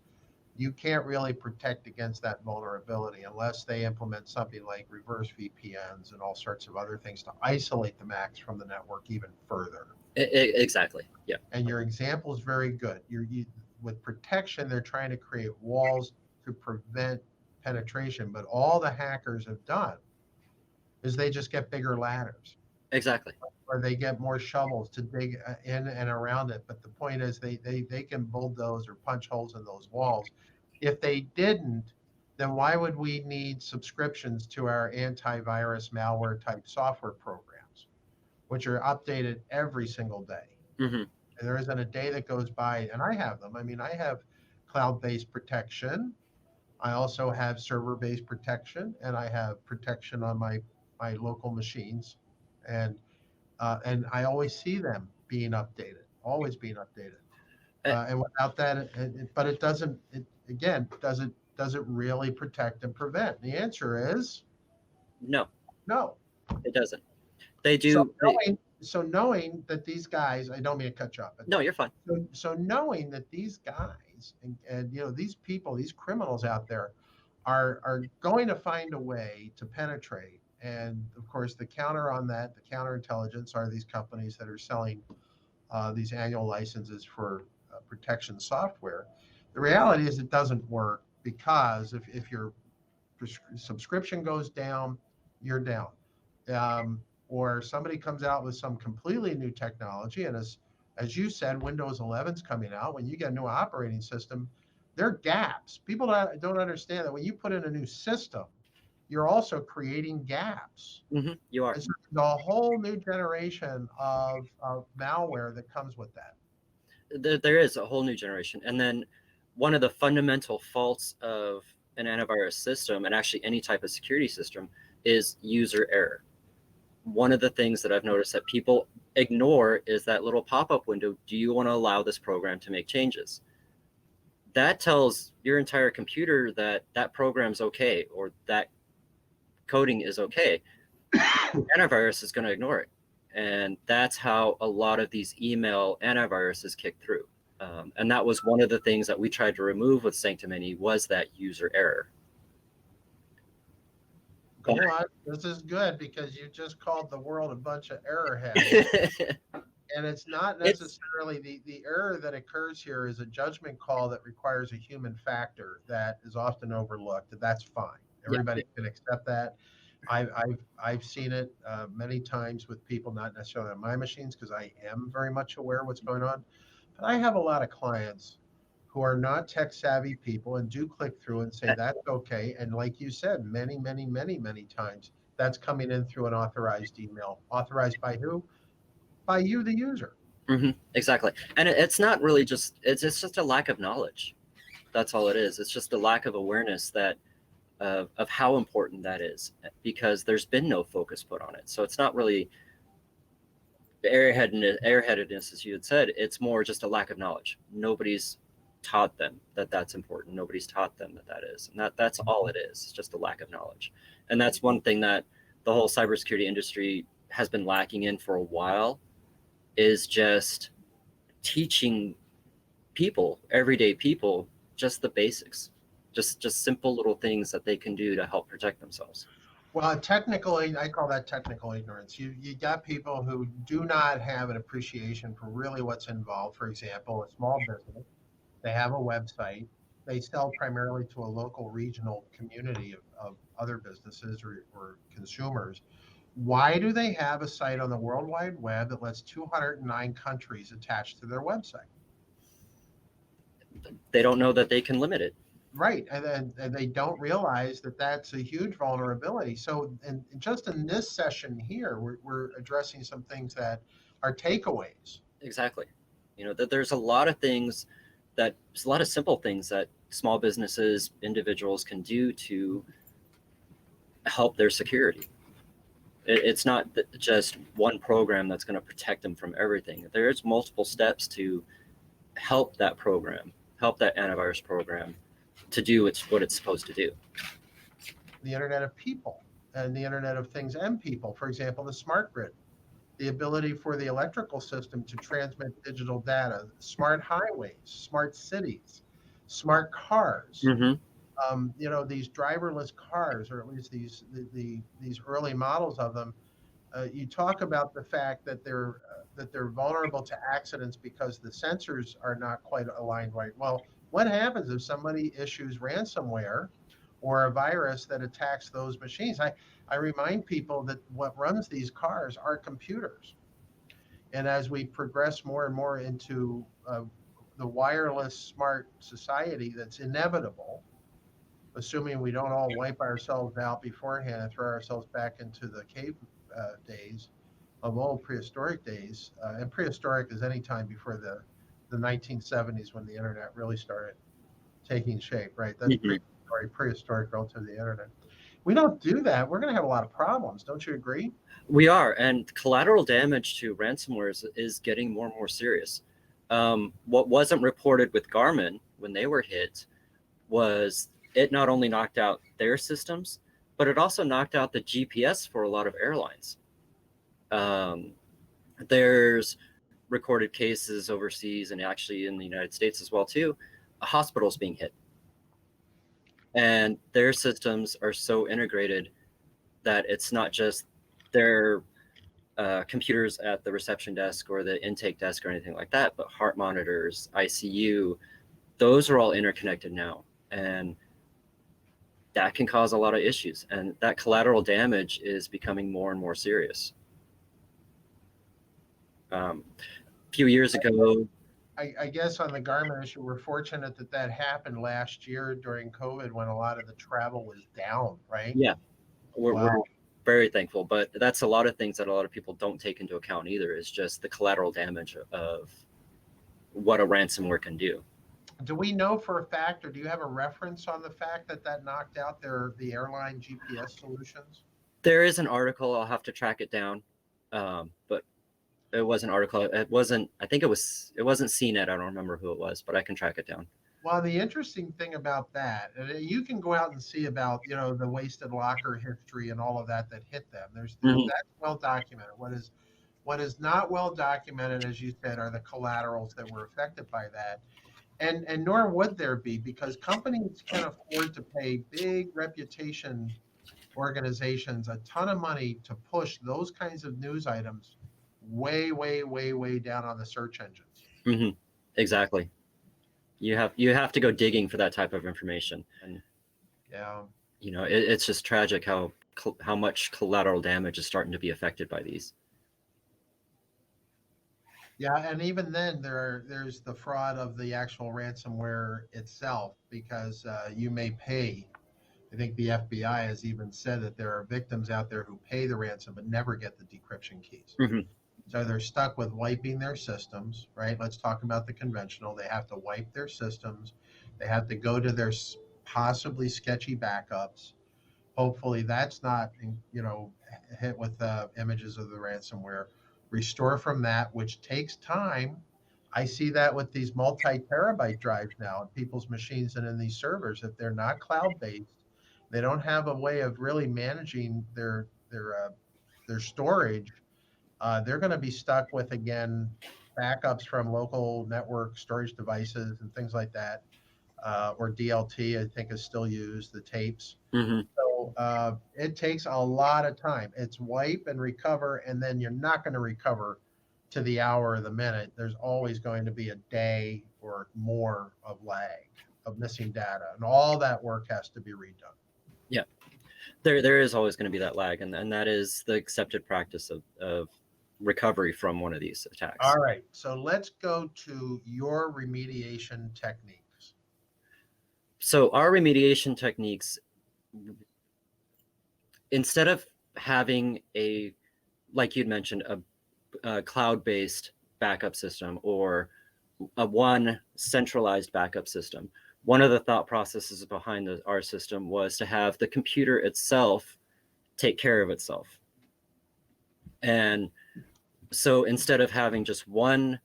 you can't really protect against that vulnerability unless they implement something like reverse VPNs and all sorts of other things to isolate the Macs from the network even further. Exactly. Yeah. And your example is very good. With protection, they're trying to create walls to prevent penetration, but all the hackers have done is they just get bigger ladders. Exactly. Or they get more shovels to dig in and around it. But the point is they can bulldoze or punch holes in those walls. If they didn't, then why would we need subscriptions to our antivirus malware type software programs, which are updated every single day? Mm-hmm. And there isn't a day that goes by, and I have them. I mean, I have cloud-based protection. I also have server-based protection, and I have protection on my local machines. And I always see them being updated, always being updated. And without that, but it doesn't. Does it really protect and prevent? The answer is no. No. It doesn't. They do. So knowing that these guys, I don't mean to cut you off. No, you're fine. So knowing that these guys and these people, these criminals out there, are going to find a way to penetrate. And of course, the counter on that, the counterintelligence, are these companies that are selling these annual licenses for protection software. The reality is it doesn't work, because if your subscription goes down, you're down. Or somebody comes out with some completely new technology, and as you said, Windows 11's coming out. When you get a new operating system, there are gaps. People don't understand that when you put in a new system, you're also creating gaps. Mm-hmm. You are. And so there's a whole new generation of malware that comes with that. There is a whole new generation. And then one of the fundamental faults of an antivirus system, and actually any type of security system, is user error. One of the things that I've noticed that people ignore is that little pop-up window. Do you want to allow this program to make changes? That tells your entire computer that that program's okay, or that coding is okay. The antivirus is going to ignore it. And that's how a lot of these email antiviruses kick through. And that was one of the things that we tried to remove with Sanctimony, was that user error. Go on. This is good, because you just called the world a bunch of error heads. And it's not necessarily the error that occurs here is a judgment call that requires a human factor that is often overlooked. That's fine. Everybody can accept that. I've seen it many times with people, not necessarily on my machines, because I am very much aware of what's going on. But I have a lot of clients who are not tech savvy people and do click through and say that's okay. And like you said, many times that's coming in through an authorized email. Authorized by who? By you, the user. Mm-hmm. Exactly. And it's not really it's just a lack of knowledge. That's all it is. It's just a lack of awareness of how important that is, because there's been no focus put on it. So it's not really airheadedness, as you had said. It's more just a lack of knowledge. Nobody's taught them that that's important. Nobody's taught them that is. And that's all it is. It's just a lack of knowledge. And that's one thing that the whole cybersecurity industry has been lacking in for a while, is just teaching people, everyday people, just the basics, just simple little things that they can do to help protect themselves. Well, I call that technical ignorance. You got people who do not have an appreciation for really what's involved. For example, a small business, they have a website, they sell primarily to a local regional community of other businesses or consumers. Why do they have a site on the World Wide Web that lets 209 countries attached to their website? They don't know that they can limit it. Right, and they don't realize that that's a huge vulnerability. So, and just in this session here, we're addressing some things that are takeaways. Exactly. You know, that there's a lot of things there's a lot of simple things that small businesses, individuals can do to help their security. It's not just one program that's going to protect them from everything. There's multiple steps to help that program, help that antivirus program to do what it's supposed to do. The Internet of People and the Internet of Things and People, for example, the smart grid, the ability for the electrical system to transmit digital data, smart highways, smart cities, smart cars. You know, these driverless cars, or at least these early models of them. You talk about the fact that they're vulnerable to accidents because the sensors are not quite aligned right. Well, what happens if somebody issues ransomware or a virus that attacks those machines? I remind people that what runs these cars are computers. And as we progress more and more into the wireless smart society that's inevitable, assuming we don't all wipe ourselves out beforehand and throw ourselves back into the cave days of old prehistoric days, and prehistoric is any time before the 1970s when the internet really started taking shape, right? That's prehistoric relative to the internet. We don't do that, we're going to have a lot of problems. Don't you agree? We are, and collateral damage to ransomware is getting more and more serious. What wasn't reported with Garmin when they were hit was it not only knocked out their systems, but it also knocked out the GPS for a lot of airlines. There's recorded cases overseas and actually in the United States as well too, hospitals being hit. And their systems are so integrated that it's not just their computers at the reception desk or the intake desk or anything like that, but heart monitors, ICU, those are all interconnected now. And that can cause a lot of issues. And that collateral damage is becoming more and more serious. A few years ago, I guess on the Garmin issue, we're fortunate that happened last year during COVID when a lot of the travel was down, right? Yeah, we're very thankful, but that's a lot of things that a lot of people don't take into account either, is just the collateral damage of what a ransomware can do. Do we know for a fact, or do you have a reference on the fact that knocked out the airline GPS solutions? There is an article, I'll have to track it down, but it was an article. It wasn't, I think it wasn't CNET. I don't remember who it was, but I can track it down. Well, the interesting thing about that, and you can go out and see about, you know, the wasted locker history and all of that hit them. That's well documented. What is not well documented, as you said, are the collaterals that were affected by that. And nor would there be, because companies can afford to pay big reputation organizations a ton of money to push those kinds of news items way, way, way, way down on the search engines. Exactly. You have to go digging for that type of information. And yeah, you know, it's just tragic how much collateral damage is starting to be affected by these. Yeah, and even then, there's the fraud of the actual ransomware itself, because you may pay. I think the FBI has even said that there are victims out there who pay the ransom but never get the decryption keys. So they're stuck with wiping their systems, right? Let's talk about the conventional. They have to wipe their systems. They have to go to their possibly sketchy backups. Hopefully that's not, you know, hit with images of the ransomware. Restore from that, which takes time. I see that with these multi-terabyte drives now in people's machines and in these servers. If they're not cloud-based, they don't have a way of really managing their storage. They're going to be stuck with, again, backups from local network storage devices and things like that, or DLT, I think is still used, the tapes. So it takes a lot of time. It's wipe and recover, and then you're not going to recover to the hour or the minute. There's always going to be a day or more of lag, of missing data, and all that work has to be redone. Yeah, there is always going to be that lag, and that is the accepted practice of recovery from one of these attacks. All right, so let's go to your remediation techniques. So our remediation techniques, instead of having like you'd mentioned, a cloud-based backup system or one centralized backup system. One of the thought processes behind our system was to have the computer itself take care of itself. And so instead of having just one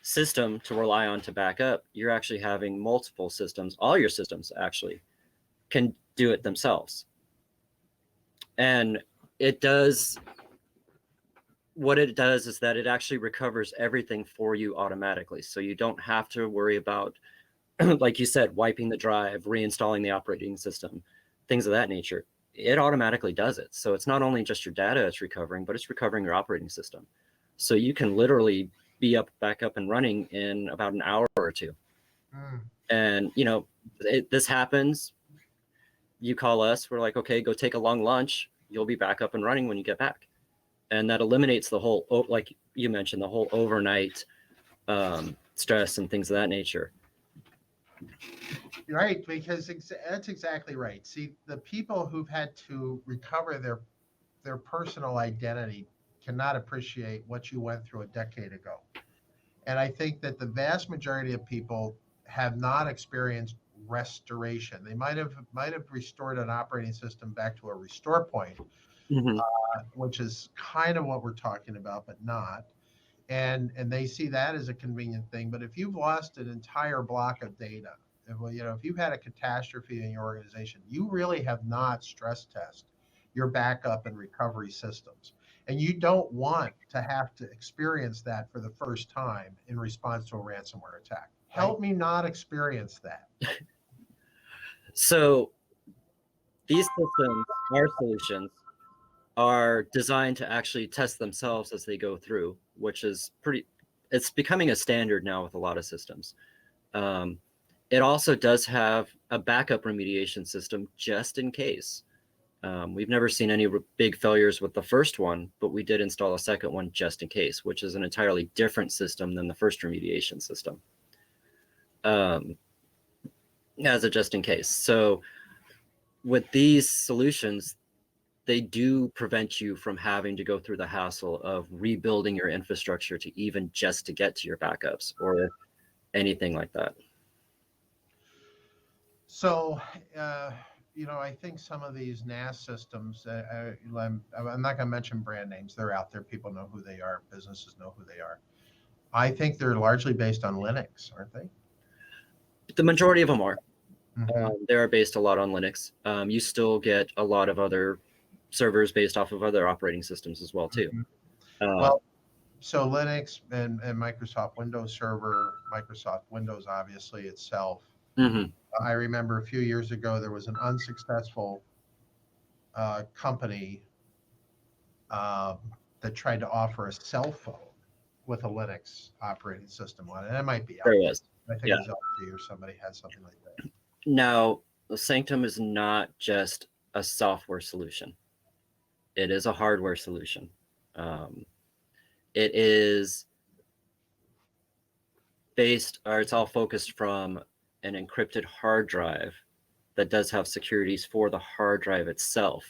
system to rely on to back up, you're actually having multiple systems. All your systems actually can do it themselves. And what it does is that it actually recovers everything for you automatically. So you don't have to worry about, like you said, wiping the drive, reinstalling the operating system, things of that nature. It automatically does it. So it's not only just your data it's recovering, but it's recovering your operating system. So you can literally be back up and running in about an hour or two. And, this happens. You call us, we're like, okay, go take a long lunch. You'll be back up and running when you get back. And that eliminates the whole, like you mentioned, the whole overnight stress and things of that nature. Right, because that's exactly right. See, the people who've had to recover their personal identity cannot appreciate what you went through a decade ago. And I think that the vast majority of people have not experienced restoration. They might have restored an operating system back to a restore point, Mm-hmm. Which is kind of what we're talking about, but not. And they see that as a convenient thing. But if you've lost an entire block of data, if you've had a catastrophe in your organization, you really have not stress tested your backup and recovery systems. And you don't want to have to experience that for the first time in response to a ransomware attack. Help me not experience that. So these systems, our solutions, are designed to actually test themselves as they go through, which is it's becoming a standard now with a lot of systems. It also does have a backup remediation system just in case. We've never seen any big failures with the first one, but we did install a second one just in case, which is an entirely different system than the first remediation system. As a just in case. So with these solutions, they do prevent you from having to go through the hassle of rebuilding your infrastructure to even just to get to your backups or anything like that. So, I think some of these NAS systems, I'm not going to mention brand names. They're out there. People know who they are. Businesses know who they are. I think they're largely based on Linux, aren't they? The majority of them are. Mm-hmm. They are based a lot on Linux. You still get a lot of other servers based off of other operating systems as well, too. Mm-hmm. So Linux and Microsoft Windows Server, Microsoft Windows, obviously, itself. Mm-hmm. I remember a few years ago, there was an unsuccessful company that tried to offer a cell phone with a Linux operating system on it. And it might be out there. I think it was LG or somebody had something like that. Now, the Sanctum is not just a software solution. It is a hardware solution. It is it's all focused from an encrypted hard drive that does have securities for the hard drive itself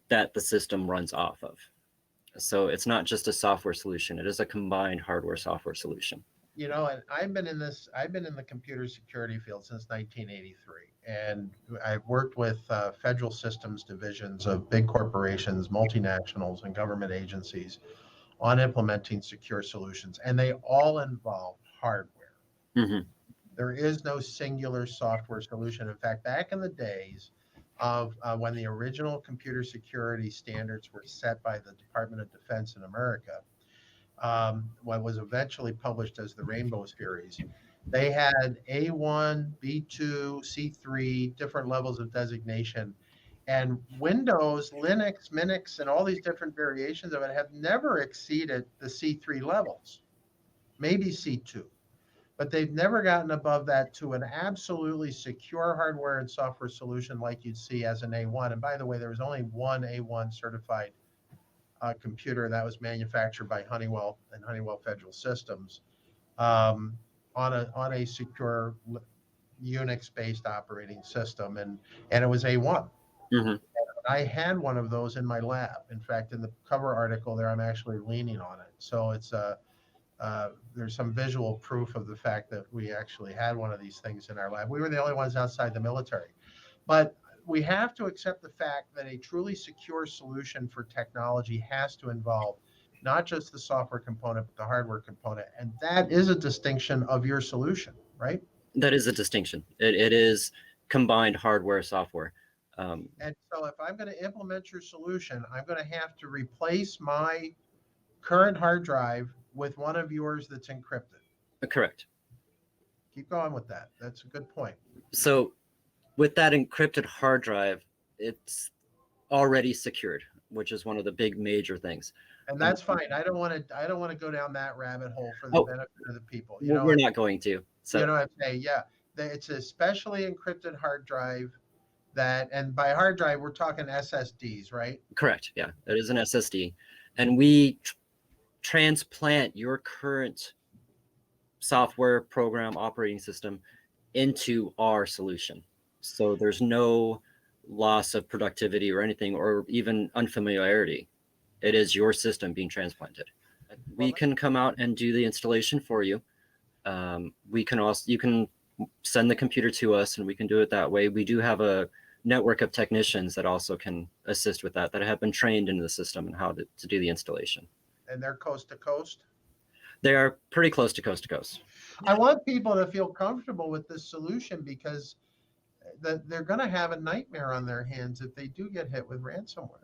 that the system runs off of. So it's not just a software solution. It is a combined hardware software solution. And I've been in the computer security field since 1983. And I've worked with federal systems divisions of big corporations, multinationals, and government agencies on implementing secure solutions. And they all involve hardware. Mm-hmm. There is no singular software solution. In fact, back in the days of when the original computer security standards were set by the Department of Defense in America, what was eventually published as the Rainbow Series, they had A1, B2, C3, different levels of designation. And Windows, Linux, Minix, and all these different variations of it have never exceeded the C3 levels, maybe C2. But they've never gotten above that to an absolutely secure hardware and software solution like you'd see as an A1. And by the way, there was only one A1 certified computer that was manufactured by Honeywell and Honeywell Federal Systems on a secure Unix-based operating system, and it was A1. Mm-hmm. I had one of those in my lab. In fact, in the cover article there, I'm actually leaning on it. So it's there's some visual proof of the fact that we actually had one of these things in our lab. We were the only ones outside the military. But we have to accept the fact that a truly secure solution for technology has to involve not just the software component, but the hardware component. And that is a distinction of your solution, right? That is a distinction. It is combined hardware, software. And so if I'm going to implement your solution, I'm going to have to replace my current hard drive with one of yours that's encrypted. Correct. Keep going with that. That's a good point. So with that encrypted hard drive, it's already secured, which is one of the big major things. And that's fine. I don't want to go down that rabbit hole for the benefit of the people. We're not going to. So you know what I'm saying? Yeah. It's a specially encrypted hard drive that, and by hard drive, we're talking SSDs, right? Correct. Yeah, it is an SSD. And we transplant your current software program operating system into our solution. So there's no loss of productivity or anything, or even unfamiliarity. It is your system being transplanted. We can come out and do the installation for you. You can send the computer to us and we can do it that way. We do have a network of technicians that also can assist with that have been trained in the system and how to do the installation. And they're coast to coast? They are pretty close to coast to coast. I want people to feel comfortable with this solution because they're going to have a nightmare on their hands if they do get hit with ransomware.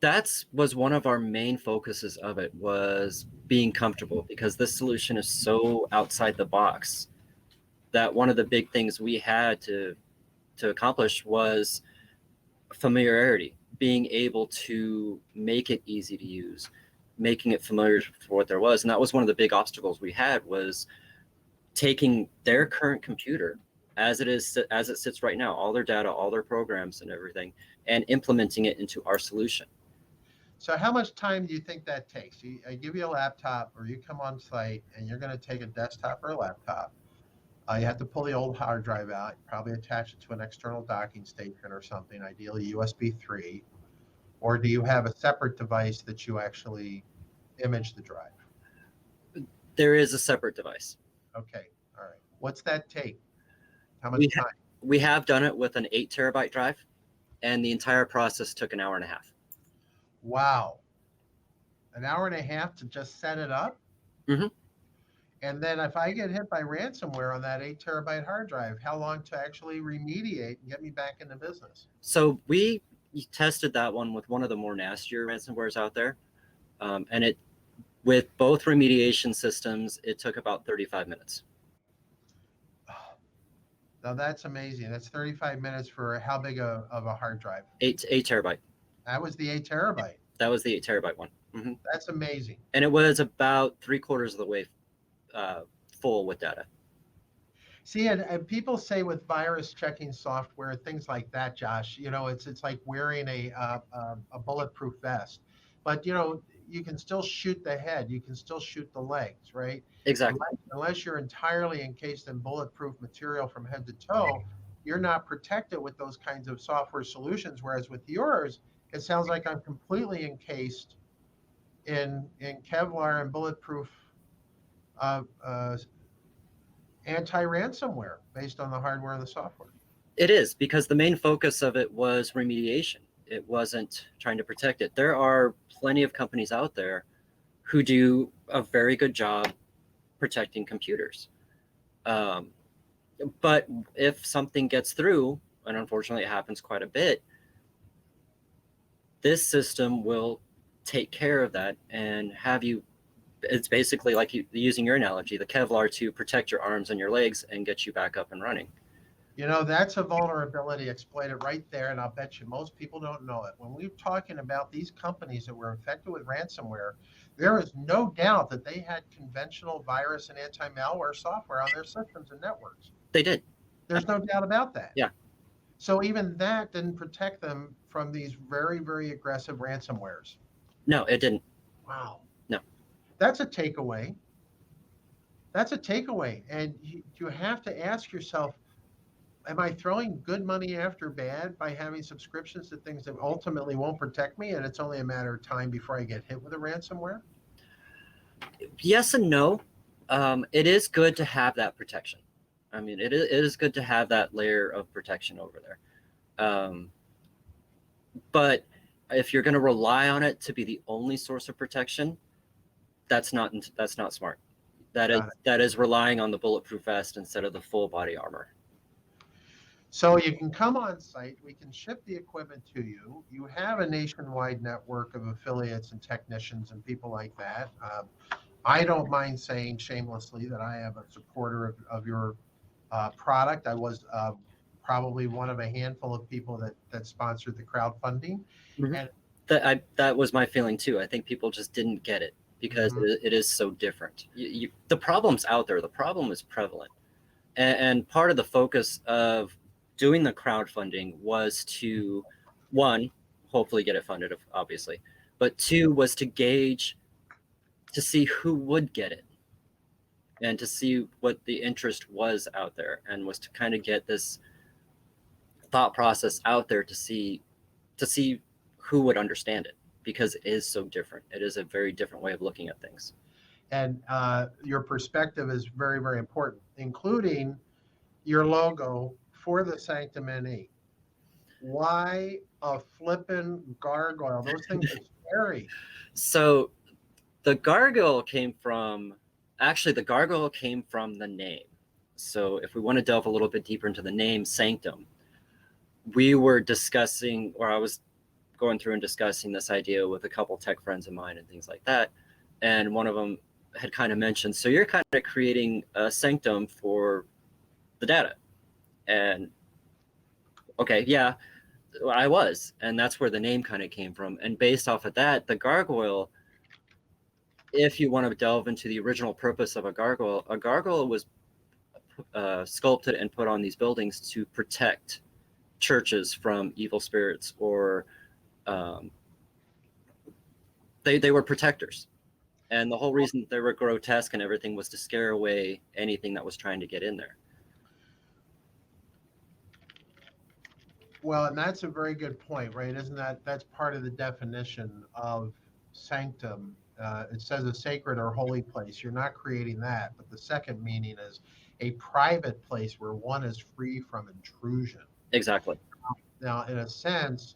That was one of our main focuses of it, was being comfortable, because this solution is so outside the box that one of the big things we had to accomplish was familiarity, being able to make it easy to use, making it familiar for what there was. And that was one of the big obstacles we had, was taking their current computer as it sits right now, all their data, all their programs and everything, and implementing it into our solution. So how much time do you think that takes? I give you a laptop, or you come on site and you're going to take a desktop or a laptop. You have to pull the old hard drive out, probably attach it to an external docking station or something, ideally USB 3. Or do you have a separate device that you actually image the drive? There is a separate device. Okay, all right. What's that take? How much time? We have done it with an 8 terabyte drive, and the entire process took an hour and a half. Wow. An hour and a half to just set it up? Mm-hmm. And then if I get hit by ransomware on that 8 terabyte hard drive, how long to actually remediate and get me back into business? So we tested that one with one of the more nastier ransomwares out there. And with both remediation systems, it took about 35 minutes. Now that's amazing. That's 35 minutes for how big of a hard drive? 8 terabyte. That was the 8 terabyte. That was the 8 terabyte one. Mm-hmm. That's amazing. And it was about 3/4 of the way full with data. See, and people say with virus checking software, things like that, Josh, it's like wearing a bulletproof vest. But, you can still shoot the head. You can still shoot the legs, right? Exactly. Unless you're entirely encased in bulletproof material from head to toe, you're not protected with those kinds of software solutions. Whereas with yours, it sounds like I'm completely encased in Kevlar and bulletproof anti-ransomware based on the hardware and the software. It is, because the main focus of it was remediation. It wasn't trying to protect it. There are plenty of companies out there who do a very good job protecting computers. But if something gets through, and unfortunately it happens quite a bit, this system will take care of that and have you, it's basically like using your analogy, the Kevlar to protect your arms and your legs and get you back up and running. That's a vulnerability exploited right there, and I'll bet you most people don't know it. When we're talking about these companies that were infected with ransomware, there is no doubt that they had conventional virus and anti-malware software on their systems and networks. They did. There's no doubt about that. Yeah. So even that didn't protect them from these very, very aggressive ransomwares. No, it didn't. Wow. No. That's a takeaway. That's a takeaway. And you have to ask yourself, am I throwing good money after bad by having subscriptions to things that ultimately won't protect me, and it's only a matter of time before I get hit with a ransomware? Yes and no. It is good to have that protection. I mean, it is good to have that layer of protection over there. But if you're going to rely on it to be the only source of protection, that's not smart. Got it. That is relying on the bulletproof vest instead of the full body armor. So you can come on site, we can ship the equipment to you. You have a nationwide network of affiliates and technicians and people like that. I don't mind saying shamelessly that I am a supporter of your product. I was probably one of a handful of people that sponsored the crowdfunding. Mm-hmm. And That was my feeling too. I think people just didn't get it because it is so different. The problem's out there. The problem is prevalent. And part of the focus of doing the crowdfunding was to, one, hopefully get it funded, obviously, but two was to gauge, to see who would get it and to see what the interest was out there, and was to kind of get this thought process out there to see who would understand it, because it is so different. It is a very different way of looking at things. and your perspective is very, very important, including your logo for the Sanctum NE. Why a flippin' gargoyle? Those things are scary. So the gargoyle came from the name. So if we want to delve a little bit deeper into the name Sanctum, we were discussing, or I was going through and discussing this idea with a couple tech friends of mine and things like that. And one of them had kind of mentioned, so you're kind of creating a sanctum for the data. And okay, yeah, I was. And that's where the name kind of came from. And based off of that, the gargoyle, if you want to delve into the original purpose of a gargoyle was sculpted and put on these buildings to protect churches from evil spirits, or they were protectors. And the whole reason they were grotesque and everything was to scare away anything that was trying to get in there. Well, and that's a very good point, right? Isn't that's part of the definition of sanctum? It says a sacred or holy place. You're not creating that, but the second meaning is a private place where one is free from intrusion. Exactly. Now, in a sense,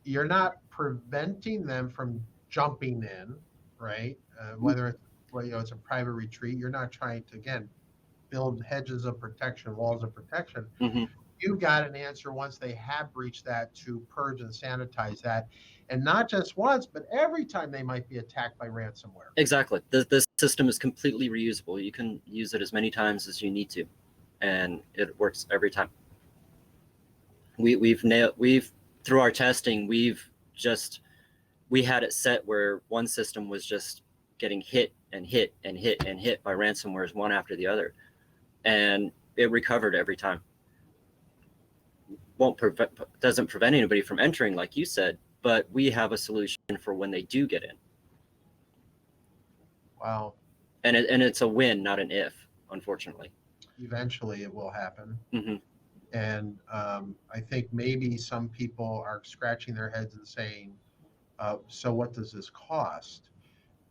you're not preventing them from jumping in, right? Whether it's it's a private retreat, you're not trying to again build hedges of protection, walls of protection. Mm-hmm. You've got an answer once they have breached that to purge and sanitize that, and not just once, but every time they might be attacked by ransomware. Exactly. This system is completely reusable. You can use it as many times as you need to, and it works every time. We've through our testing, we had it set where one system was just getting hit and hit and hit and hit by ransomwares one after the other, and it recovered every time. Doesn't prevent anybody from entering, like you said, but we have a solution for when they do get in. Wow. And it's a win, not an if, unfortunately. Eventually, it will happen. Mm-hmm. And I think maybe some people are scratching their heads and saying, "So what does this cost?"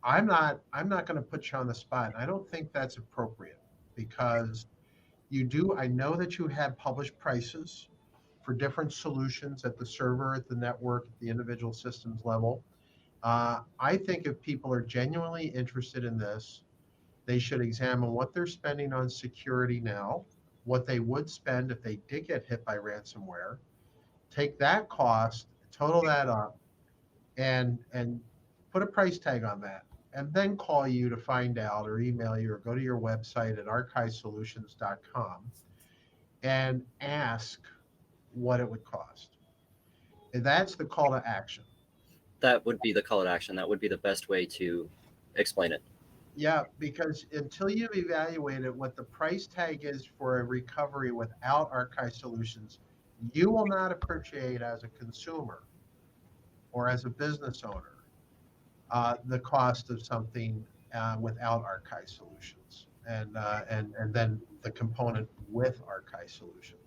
I'm not going to put you on the spot. I don't think that's appropriate because I know that you have published prices for different solutions at the server, at the network, at the individual systems level. I think if people are genuinely interested in this, they should examine what they're spending on security now, what they would spend if they did get hit by ransomware, take that cost, total that up, and put a price tag on that, and then call you to find out, or email you, or go to your website at archiesolutions.com and ask what it would cost. And that's the call to action. That would be the call to action. That would be the best way to explain it. Yeah, because until you've evaluated what the price tag is for a recovery without Archai Solutions, you will not appreciate as a consumer or as a business owner the cost of something without Archai Solutions, and then the component with Archai Solutions.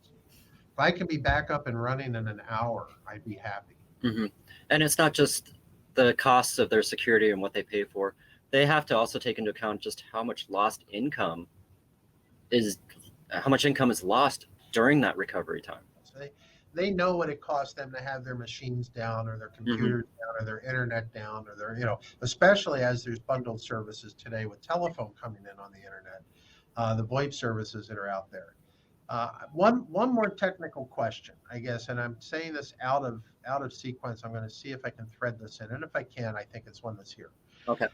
If I can be back up and running in an hour, I'd be happy. Hmm. And it's not just the costs of their security and what they pay for. They have to also take into account just how much income is lost during that recovery time. So they know what it costs them to have their machines down or their computers down or their internet down or their, especially as there's bundled services today with telephone coming in on the internet, the VoIP services that are out there. One more technical question, I guess, and I'm saying this out of sequence. I'm going to see if I can thread this in, and if I can, I think it's one that's here. Okay.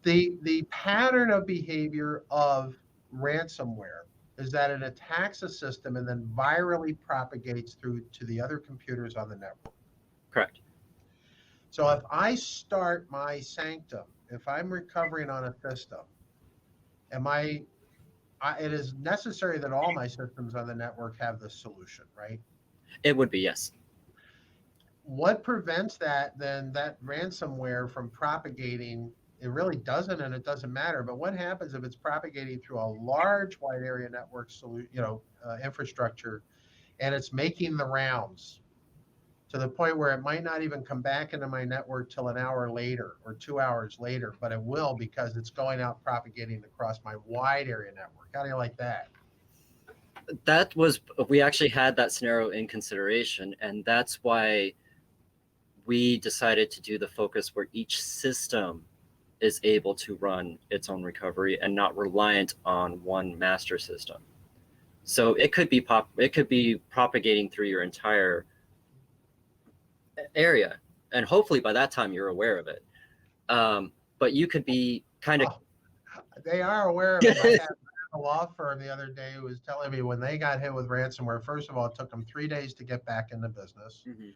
The pattern of behavior of ransomware is that it attacks a system and then virally propagates through to the other computers on the network. Correct. So if I start my sanctum, if I'm recovering on a system, it is necessary that all my systems on the network have this solution, right? It would be, yes. What prevents that ransomware from propagating? It really doesn't, and it doesn't matter. But what happens if it's propagating through a large wide area network infrastructure, and it's making the rounds to the point where it might not even come back into my network till an hour later or 2 hours later, but it will because it's going out propagating across my wide area network? How do you like that? We actually had that scenario in consideration, and that's why we decided to do the focus where each system is able to run its own recovery and not reliant on one master system. So it could be propagating through your entire area, and hopefully by that time you're aware of it. But you could be kind of. They are aware of it. I had a law firm the other day who was telling me when they got hit with ransomware, first of all, it took them 3 days to get back into business. Mm-hmm.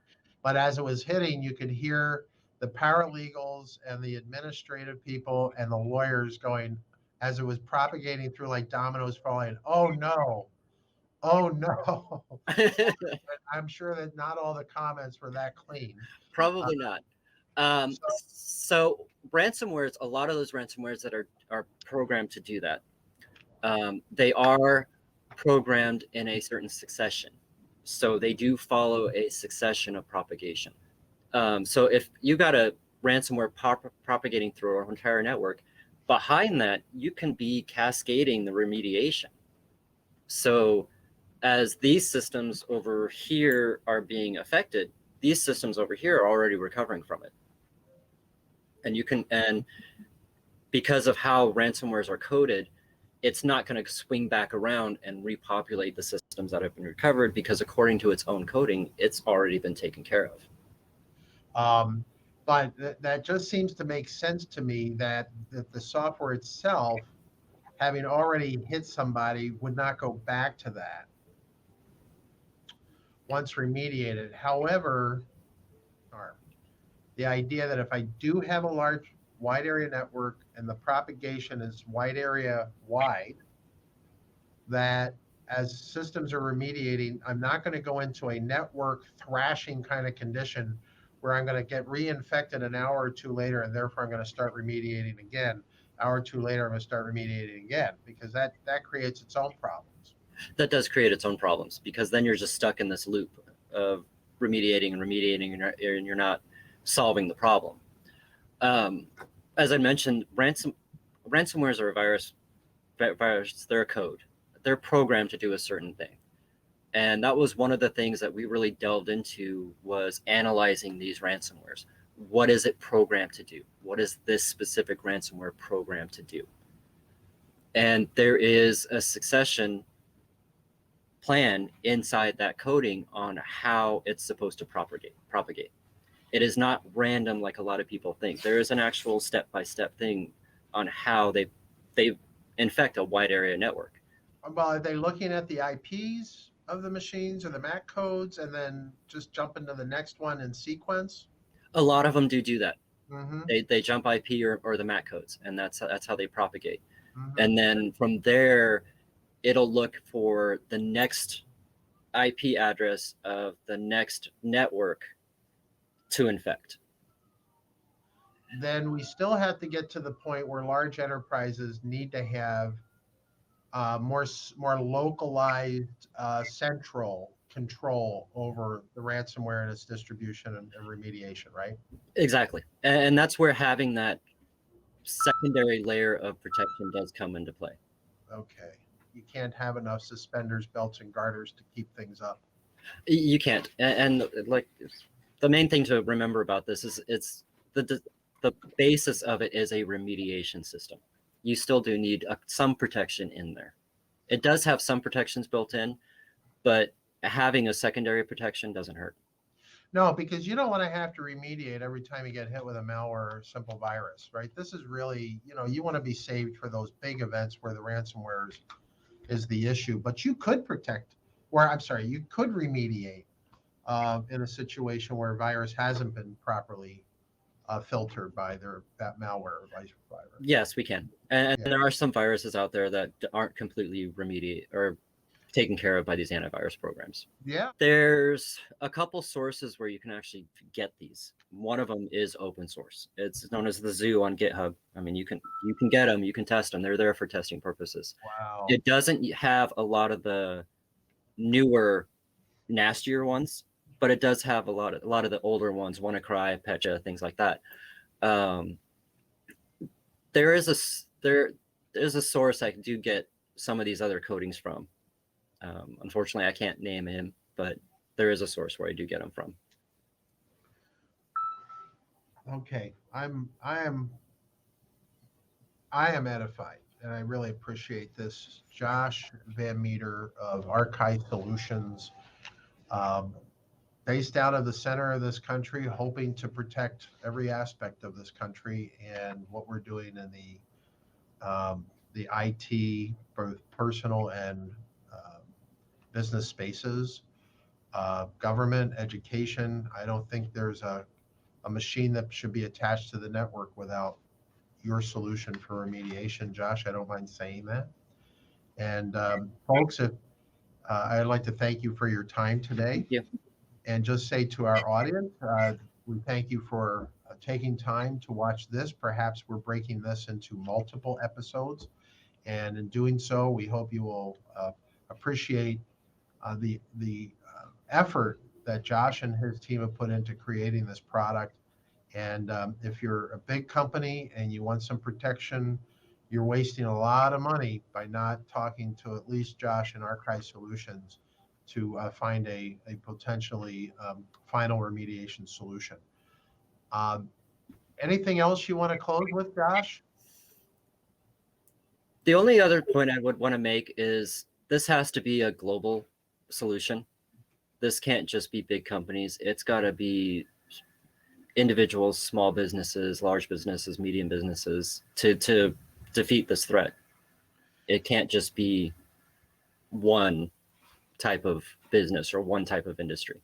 But as it was hitting, you could hear the paralegals and the administrative people and the lawyers going, as it was propagating through like dominoes falling, oh no, oh no. I'm sure that not all the comments were that clean. Probably not. So ransomwares, a lot of those ransomwares that are programmed to do that, they are programmed in a certain succession. So they do follow a succession of propagation. So if you got a ransomware propagating through our entire network, behind that, you can be cascading the remediation. So as these systems over here are being affected, these systems over here are already recovering from it. And because of how ransomwares are coded, it's not going to swing back around and repopulate the systems that have been recovered, because according to its own coding, it's already been taken care of. But that just seems to make sense to me that the software itself, having already hit somebody, would not go back to that once remediated. However, the idea that if I do have a large wide area network and the propagation is wide area wide, that as systems are remediating, I'm not going to go into a network thrashing kind of condition where I'm going to get reinfected an hour or two later, and therefore I'm going to start remediating again. Hour or two later, I'm going to start remediating again, because that creates its own problems. That does create its own problems, because then you're just stuck in this loop of remediating, and you're not solving the problem. As I mentioned, ransomwares are a virus. They're a code. They're programmed to do a certain thing. And that was one of the things that we really delved into, was analyzing these ransomwares. What is it programmed to do? What is this specific ransomware programmed to do? And there is a succession plan inside that coding on how it's supposed to propagate. It is not random like a lot of people think. There is an actual step-by-step thing on how they infect a wide area network. Well, are they looking at the IPs of the machines or the MAC codes and then just jump into the next one in sequence? A lot of them do that. Mm-hmm. They jump IP or the MAC codes, and that's how they propagate. Mm-hmm. And then from there, it'll look for the next IP address of the next network to infect. Then we still have to get to the point where large enterprises need to have more localized central control over the ransomware and its distribution and remediation, right? Exactly. And that's where having that secondary layer of protection does come into play. Okay. You can't have enough suspenders, belts, and garters to keep things up. You can't. And like the main thing to remember about this is it's the basis of it is a remediation system. You still do need some protection in there. It does have some protections built in, but having a secondary protection doesn't hurt. No, because you don't want to have to remediate every time you get hit with a malware or simple virus, right? This is really, you want to be saved for those big events where the ransomware is the issue. But you could you could remediate in a situation where a virus hasn't been properly filtered by that malware or virus. Yes, we can. And Yeah. there are some viruses out there that aren't completely remediated or taken care of by these antivirus programs. Yeah. There's a couple sources where you can actually get these. One of them is open source. It's known as the Zoo on GitHub. I mean, you can get them, you can test them. They're there for testing purposes. Wow. It doesn't have a lot of the newer, nastier ones, but it does have a lot of the older ones, WannaCry, Petya, things like that. There is a source I do get some of these other coatings from. Unfortunately, I can't name him, but there is a source where I do get them from. Okay, I am edified, and I really appreciate this. Josh Van Meter of Archai Solutions, based out of the center of this country, hoping to protect every aspect of this country and what we're doing in the IT, both personal and business spaces, government, education. I don't think there's a machine that should be attached to the network without your solution for remediation. Josh, I don't mind saying that. And folks, I'd like to thank you for your time today. Thank you. And just say to our audience, we thank you for taking time to watch this. Perhaps we're breaking this into multiple episodes. And in doing so, we hope you will appreciate the effort that Josh and his team have put into creating this product. And if you're a big company and you want some protection, you're wasting a lot of money by not talking to at least Josh and Archai Solutions to find a potentially final remediation solution. Anything else you want to close with, Josh? The only other point I would want to make is this has to be a global solution. This can't just be big companies. It's got to be individuals, small businesses, large businesses, medium businesses to defeat this threat. It can't just be one type of business or one type of industry.